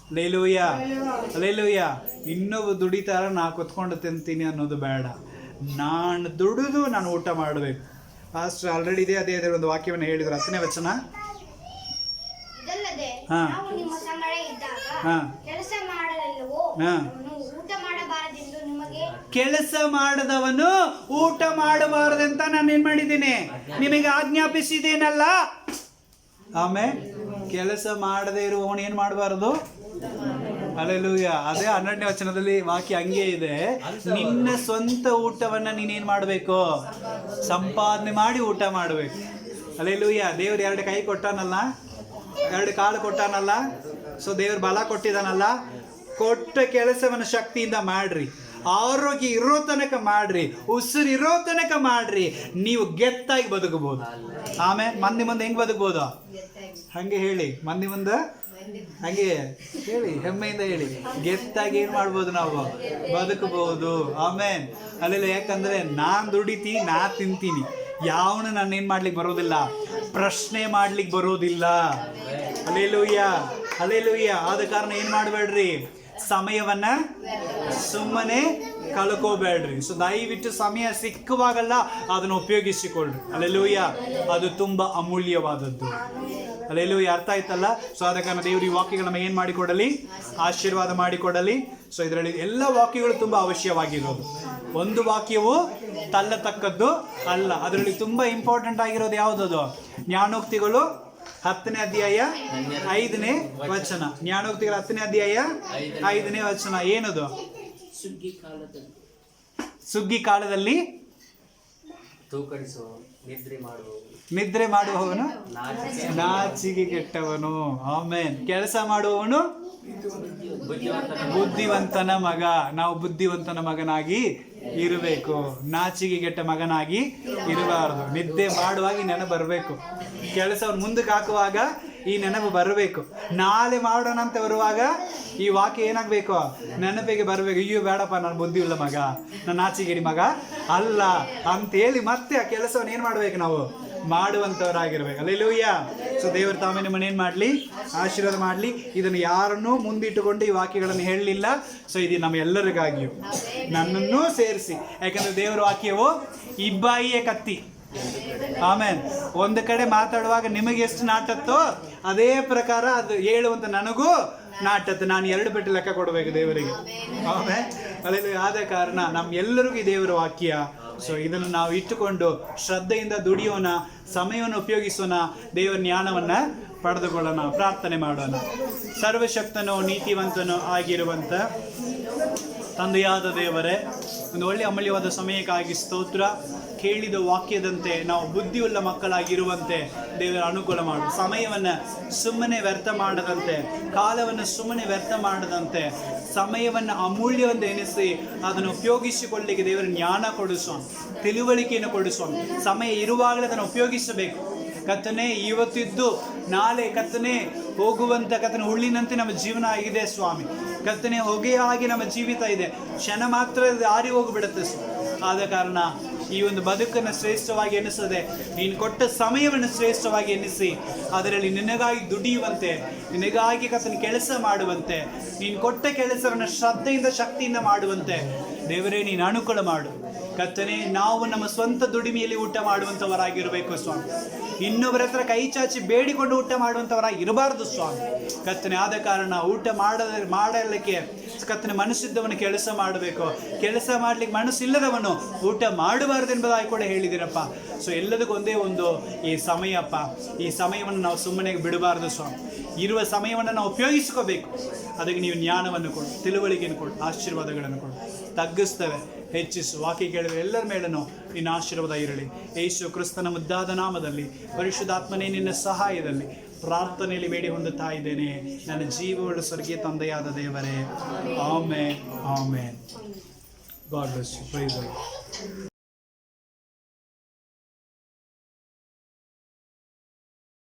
ಹಲ್ಲೆಲೂಯ. ಹಲ್ಲೆಲೂಯ. ಇನ್ನೊಬ್ಬ ದುಡಿತಾರ ನಾ ಕುತ್ಕೊಂಡು ತಿಂತೀನಿ ಅನ್ನೋದು ಬೇಡ. ನಾನು ದುಡಿದು ನಾನು ಊಟ ಮಾಡಬೇಕು. ಪಾಸ್ಟರ್ ಆಲ್ರೆಡಿ ಅದೇ ಒಂದು ವಾಕ್ಯವನ್ನು ಹೇಳಿದ್ರು. 10ನೇ ವಚನ. ಕೆಲಸ ಮಾಡದವನು ಊಟ ಮಾಡಬಾರದಂತ ನಾನು ಏನ್ ಮಾಡಿದ್ದೇನೆ, ನಿಮಗೆ ಆಜ್ಞಾಪಿಸಿದ್ದೇನಲ್ಲ. ಆಮೇಲೆ ಕೆಲಸ ಮಾಡದೇ ಇರುವವನು ಏನ್ ಮಾಡಬಾರದು. ಹಲ್ಲೆಲೂಯಾ. ಅದೇ 12ನೇ ವಚನದಲ್ಲಿ ವಾಕ್ಯ ಹಂಗೆ ಇದೆ. ನಿನ್ನ ಸ್ವಂತ ಊಟವನ್ನ ನೀನೇನ್ ಮಾಡಬೇಕು, ಸಂಪಾದನೆ ಮಾಡಿ ಊಟ ಮಾಡಬೇಕು. ಹಲ್ಲೆಲೂಯಾ. ದೇವ್ರು 2 ಕೈ ಕೊಟ್ಟಾನಲ್ಲ, 2 ಕಾಲು ಕೊಟ್ಟಾನಲ್ಲ. ಸೊ ದೇವ್ರು ಬಲ ಕೊಟ್ಟಿದ್ದಾನಲ್ಲ. ಕೊಟ್ಟ ಕೆಲಸವನ್ನು ಶಕ್ತಿಯಿಂದ ಮಾಡ್ರಿ. ಆರೋಗ್ಯ ಇರೋ ತನಕ ಮಾಡ್ರಿ, ಉಸಿರು ಇರೋ ತನಕ ಮಾಡ್ರಿ. ನೀವು ಗೆತ್ತಾಗಿ ಬದುಕಬಹುದು. ಆಮೇಲೆ ಮಂದಿ ಮುಂದೆ ಹೆಂಗ್ ಬದುಕಬಹುದು ಹಂಗೆ ಹೇಳಿ. ಮಂದಿ ಮುಂದೆ ಹಂಗೆ ಹೇಳಿ, ಹೆಮ್ಮೆಯಿಂದ ಹೇಳಿ. ಗೆತ್ತಾಗಿ ಏನ್ ಮಾಡ್ಬೋದು, ನಾವು ಬದುಕಬಹುದು. ಆಮೇಲೆ ಅಲ್ಲೆಲ್ಲ. ಯಾಕಂದ್ರೆ ನಾನ್ ದುಡಿತೀನಿ, ನಾ ತಿಂತೀನಿ. ಯಾವನು ನಾನು ಏನ್ ಮಾಡ್ಲಿಕ್ಕೆ ಬರೋದಿಲ್ಲ, ಪ್ರಶ್ನೆ ಮಾಡ್ಲಿಕ್ಕೆ ಬರೋದಿಲ್ಲ. ಹಲ್ಲೆಲೂಯಾ. ಹಲ್ಲೆಲೂಯಾ. ಆದ ಕಾರಣ ಏನ್ ಮಾಡಬೇಡ್ರಿ, ಸಮಯವನ್ನ ಸುಮ್ಮನೆ ಕಳ್ಕೋಬೇಡ್ರಿ. ಸೊ ದಯವಿಟ್ಟು ಸಮಯ ಸಿಕ್ಕುವಾಗಲ್ಲ ಅದನ್ನು ಉಪಯೋಗಿಸಿಕೊಳ್ಳ್ರಿ. ಹಲ್ಲೆಲೂಯಾ. ಅದು ತುಂಬಾ ಅಮೂಲ್ಯವಾದದ್ದು. ಹಲ್ಲೆಲೂಯಾ. ಅರ್ಥ ಆಯ್ತಲ್ಲ? ಸೊ ಆದ ಕಾರಣ ದೇವರು ಈ ವಾಕ್ಯಗಳನ್ನ ಏನ್ ಮಾಡಿಕೊಡಲಿ, ಆಶೀರ್ವಾದ ಮಾಡಿಕೊಡಲಿ. ಸೊ ಇದರಲ್ಲಿ ಎಲ್ಲ ವಾಕ್ಯಗಳು ತುಂಬಾ ಅವಶ್ಯವಾಗಿರೋದು. ಒಂದು ವಾಕ್ಯವು ತಳ್ಳತಕ್ಕದ್ದು ಅಲ್ಲ. ಅದರಲ್ಲಿ ತುಂಬಾ ಇಂಪಾರ್ಟೆಂಟ್ ಆಗಿರೋದು ಯಾವುದದು, ಜ್ಞಾನೋಕ್ತಿಗಳು 10ನೇ ಅಧ್ಯಾಯ 5ನೇ ವಚನ. ಜ್ಞಾನೋಕ್ತಿಗಳ 10ನೇ ಅಧ್ಯಾಯ 5ನೇ ವಚನ. ಏನದು? ಸುಗ್ಗಿ ಕಾಲದಲ್ಲಿ ನಿದ್ರೆ ಮಾಡುವವನು ನಾಚಿಕೆ ಕೆಟ್ಟವನು. ಆಮೇನ್. ಕೆಲಸ ಮಾಡುವವನು ಬುದ್ಧಿವಂತನ ಮಗ. ನಾವು ಬುದ್ಧಿವಂತನ ಮಗನಾಗಿ ಇರಬೇಕು, ನಾಚಿಕೆ ಕೆಟ್ಟ ಮಗನಾಗಿ ಇರಬಾರದು. ನಿದ್ದೆ ಮಾಡುವಾಗ ಈ ನೆನಪು ಬರಬೇಕು. ಕೆಲಸವನ್ನು ಮುಂದಕ್ಕೆ ಹಾಕುವಾಗ ಈ ನೆನಪು ಬರಬೇಕು. ನಾಳೆ ಮಾಡೋಣ ಅಂತ ಬರುವಾಗ ಈ ವಾಕ್ಯ ಏನಾಗಬೇಕು, ನೆನಪಿಗೆ ಬರಬೇಕು. ಅಯ್ಯೋ ಬೇಡಪ್ಪ, ನಾನು ಬುದ್ಧಿ ಇಲ್ಲ ಮಗ, ನಾನು ನಾಚಿಕೆಡಿ ಮಗ ಅಲ್ಲ ಅಂತೇಳಿ ಮತ್ತೆ ಆ ಕೆಲಸವನ್ನು ಏನು ಮಾಡಬೇಕು, ನಾವು ಮಾಡುವಂಥವರಾಗಿರ್ಬೇಕು. ಹಲ್ಲೆಲೂಯಾ. ಸೊ ದೇವರು ತಾವೇ ನಿಮ್ಮನ್ನು ಏನು ಮಾಡಲಿ, ಆಶೀರ್ವಾದ ಮಾಡಲಿ. ಇದನ್ನು ಯಾರನ್ನೂ ಮುಂದಿಟ್ಟುಕೊಂಡು ಈ ವಾಕ್ಯಗಳನ್ನು ಹೇಳಲಿಲ್ಲ. ಸೊ ಇದು ನಮ್ಮ ಎಲ್ಲರಿಗಾಗಿಯೂ, ನನ್ನನ್ನೂ ಸೇರಿಸಿ. ಯಾಕಂದರೆ ದೇವರ ವಾಕ್ಯವು ಇಬ್ಬಾಯಿಯ ಕತ್ತಿ. ಆಮೇಲೆ ಒಂದು ಕಡೆ ಮಾತಾಡುವಾಗ ನಿಮಗೆ ಎಷ್ಟು ನಾಟತ್ತೋ ಅದೇ ಪ್ರಕಾರ ಅದು ಹೇಳುವಂತ ನನಗೂ ನಾಟತ್ತು. ನಾನು 2 ಪೆಟ್ಟು ಲೆಕ್ಕ ಕೊಡಬೇಕು ದೇವರಿಗೆ. ಆಮೇಲೆ ಅಲ್ಲೆಲ್ಲ ಆದ ಕಾರಣ ನಮ್ಗೆಲ್ಲರಿಗೂ ಈ ದೇವರ ವಾಕ್ಯ. ಸೊ ಇದನ್ನು ನಾವು ಇಟ್ಟುಕೊಂಡು ಶ್ರದ್ಧೆಯಿಂದ ದುಡಿಯೋಣ, ಸಮಯವನ್ನು ಉಪಯೋಗಿಸೋಣ, ದೇವರ ಜ್ಞಾನವನ್ನು ಪಡೆದುಕೊಳ್ಳೋಣ. ಪ್ರಾರ್ಥನೆ ಮಾಡೋಣ. ಸರ್ವಶಕ್ತನೋ ನೀತಿವಂತನೋ ಆಗಿರುವಂಥ ತಂದೆಯಾದ ದೇವರೇ, ಒಂದು ಒಳ್ಳೆಯ ಅಮೂಲ್ಯವಾದ ಸಮಯಕ್ಕಾಗಿ ಸ್ತೋತ್ರ. ಕೇಳಿದ ವಾಕ್ಯದಂತೆ ನಾವು ಬುದ್ಧಿಯುಳ್ಳ ಮಕ್ಕಳಾಗಿರುವಂತೆ ದೇವರ ಅನುಕೂಲ ಮಾಡು. ಸಮಯವನ್ನು ಸುಮ್ಮನೆ ವ್ಯರ್ಥ ಮಾಡದಂತೆ, ಕಾಲವನ್ನು ಸುಮ್ಮನೆ ವ್ಯರ್ಥ ಮಾಡದಂತೆ, ಸಮಯವನ್ನು ಅಮೂಲ್ಯವೆಂದು ಎನಿಸಿ ಅದನ್ನು ಉಪಯೋಗಿಸಿಕೊಳ್ಳಲಿಕ್ಕೆ ದೇವರ ಜ್ಞಾನ ಕೊಡಿಸೋಣ, ತಿಳುವಳಿಕೆಯನ್ನು ಕೊಡಿಸೋಣ. ಸಮಯ ಇರುವಾಗಲೇ ಅದನ್ನು ಉಪಯೋಗಿಸಬೇಕು. ಕರ್ತನೇ, ಇವತ್ತಿದ್ದು ನಾಳೆ ಕರ್ತನೇ ಹೋಗುವಂಥ ಕರ್ತನೆ ಹುಳ್ಳಿನಂತೆ ನಮ್ಮ ಜೀವನ ಆಗಿದೆ ಸ್ವಾಮಿ. ಕರ್ತನೆ ಹೊಗೆಯಾಗಿ ನಮ್ಮ ಜೀವಿತ ಇದೆ, ಕ್ಷಣ ಮಾತ್ರ ಹಾರಿ ಹೋಗಿಬಿಡುತ್ತೆ ಸ್ವಾಮಿ. ಆದ ಕಾರಣ ಈ ಒಂದು ಬದುಕನ್ನು ಶ್ರೇಷ್ಠವಾಗಿ ಎನಿಸದೆ ನೀನು ಕೊಟ್ಟ ಸಮಯವನ್ನು ಶ್ರೇಷ್ಠವಾಗಿ ಎನಿಸಿ ಅದರಲ್ಲಿ ನಿನಗಾಗಿ ದುಡಿಯುವಂತೆ, ನಿನಗಾಗಿ ಕರ್ತನೆ ಕೆಲಸ ಮಾಡುವಂತೆ, ನೀನು ಕೊಟ್ಟ ಕೆಲಸವನ್ನು ಶ್ರದ್ಧೆಯಿಂದ ಶಕ್ತಿಯಿಂದ ಮಾಡುವಂತೆ ದೇವರೇ ನೀನು ಅನುಕೂಲ ಮಾಡು. ಕರ್ತನೆ, ನಾವು ನಮ್ಮ ಸ್ವಂತ ದುಡಿಮೆಯಲ್ಲಿ ಊಟ ಮಾಡುವಂಥವರಾಗಿರಬೇಕು ಸ್ವಾಮಿ. ಇನ್ನೊಬ್ಬರ ಹತ್ರ ಕೈ ಚಾಚಿ ಬೇಡಿಕೊಂಡು ಊಟ ಮಾಡುವಂಥವರಾಗಿ ಇರಬಾರ್ದು ಸ್ವಾಮಿ. ಕರ್ತನೆ, ಆದ ಕಾರಣ ಊಟ ಮಾಡಲಿಕ್ಕೆ ಕರ್ತನೆ ಮನಸ್ಸಿದ್ದವನು ಕೆಲಸ ಮಾಡಬೇಕು, ಕೆಲಸ ಮಾಡ್ಲಿಕ್ಕೆ ಮನಸ್ಸಿಲ್ಲದವನು ಊಟ ಮಾಡಬಾರ್ದು ಎಂಬುದಾಗಿ ಕೂಡ ಹೇಳಿದಿರಪ್ಪ. ಸೊ ಎಲ್ಲದಕ್ಕೂ ಒಂದೇ ಒಂದು ಈ ಸಮಯಪ್ಪ, ಈ ಸಮಯವನ್ನು ನಾವು ಸುಮ್ಮನೆ ಬಿಡಬಾರ್ದು ಸ್ವಾಮಿ. ಇರುವ ಸಮಯವನ್ನು ನಾವು ಉಪಯೋಗಿಸ್ಕೋಬೇಕು. ಅದಕ್ಕೆ ನೀವು ಜ್ಞಾನವನ್ನು ಕೊಡು, ತಿಳುವಳಿಕೆಯನ್ನು ಕೊಡು, ಆಶೀರ್ವಾದಗಳನ್ನು ಕೊಡು. ತಗ್ಗಿಸ್ತೇವೆ, ಹೆಚ್ಚಿಸು. ವಾಕ್ಯ ಕೇಳಿದ ಎಲ್ಲರ ಮೇಲೂ ನಿನ್ನ ಆಶೀರ್ವಾದ ಇರಲಿ. ಯೇಸು ಕ್ರಿಸ್ತನ ಮುದ್ದಾದ ನಾಮದಲ್ಲಿ, ಪರಿಶುದ್ಧಾತ್ಮನೇ ನಿನ್ನ ಸಹಾಯದಲ್ಲಿ ಪ್ರಾರ್ಥನೆಯಲ್ಲಿ ಬೇಡಿ ಹೊಂದುತ್ತಾ ಇದ್ದೇನೆ, ನನ್ನ ಜೀವವುಳ್ಳ ಸ್ವರ್ಗೀಯ ತಂದೆಯಾದ ದೇವರೇ. Amen, amen. God bless you. Praise the lord.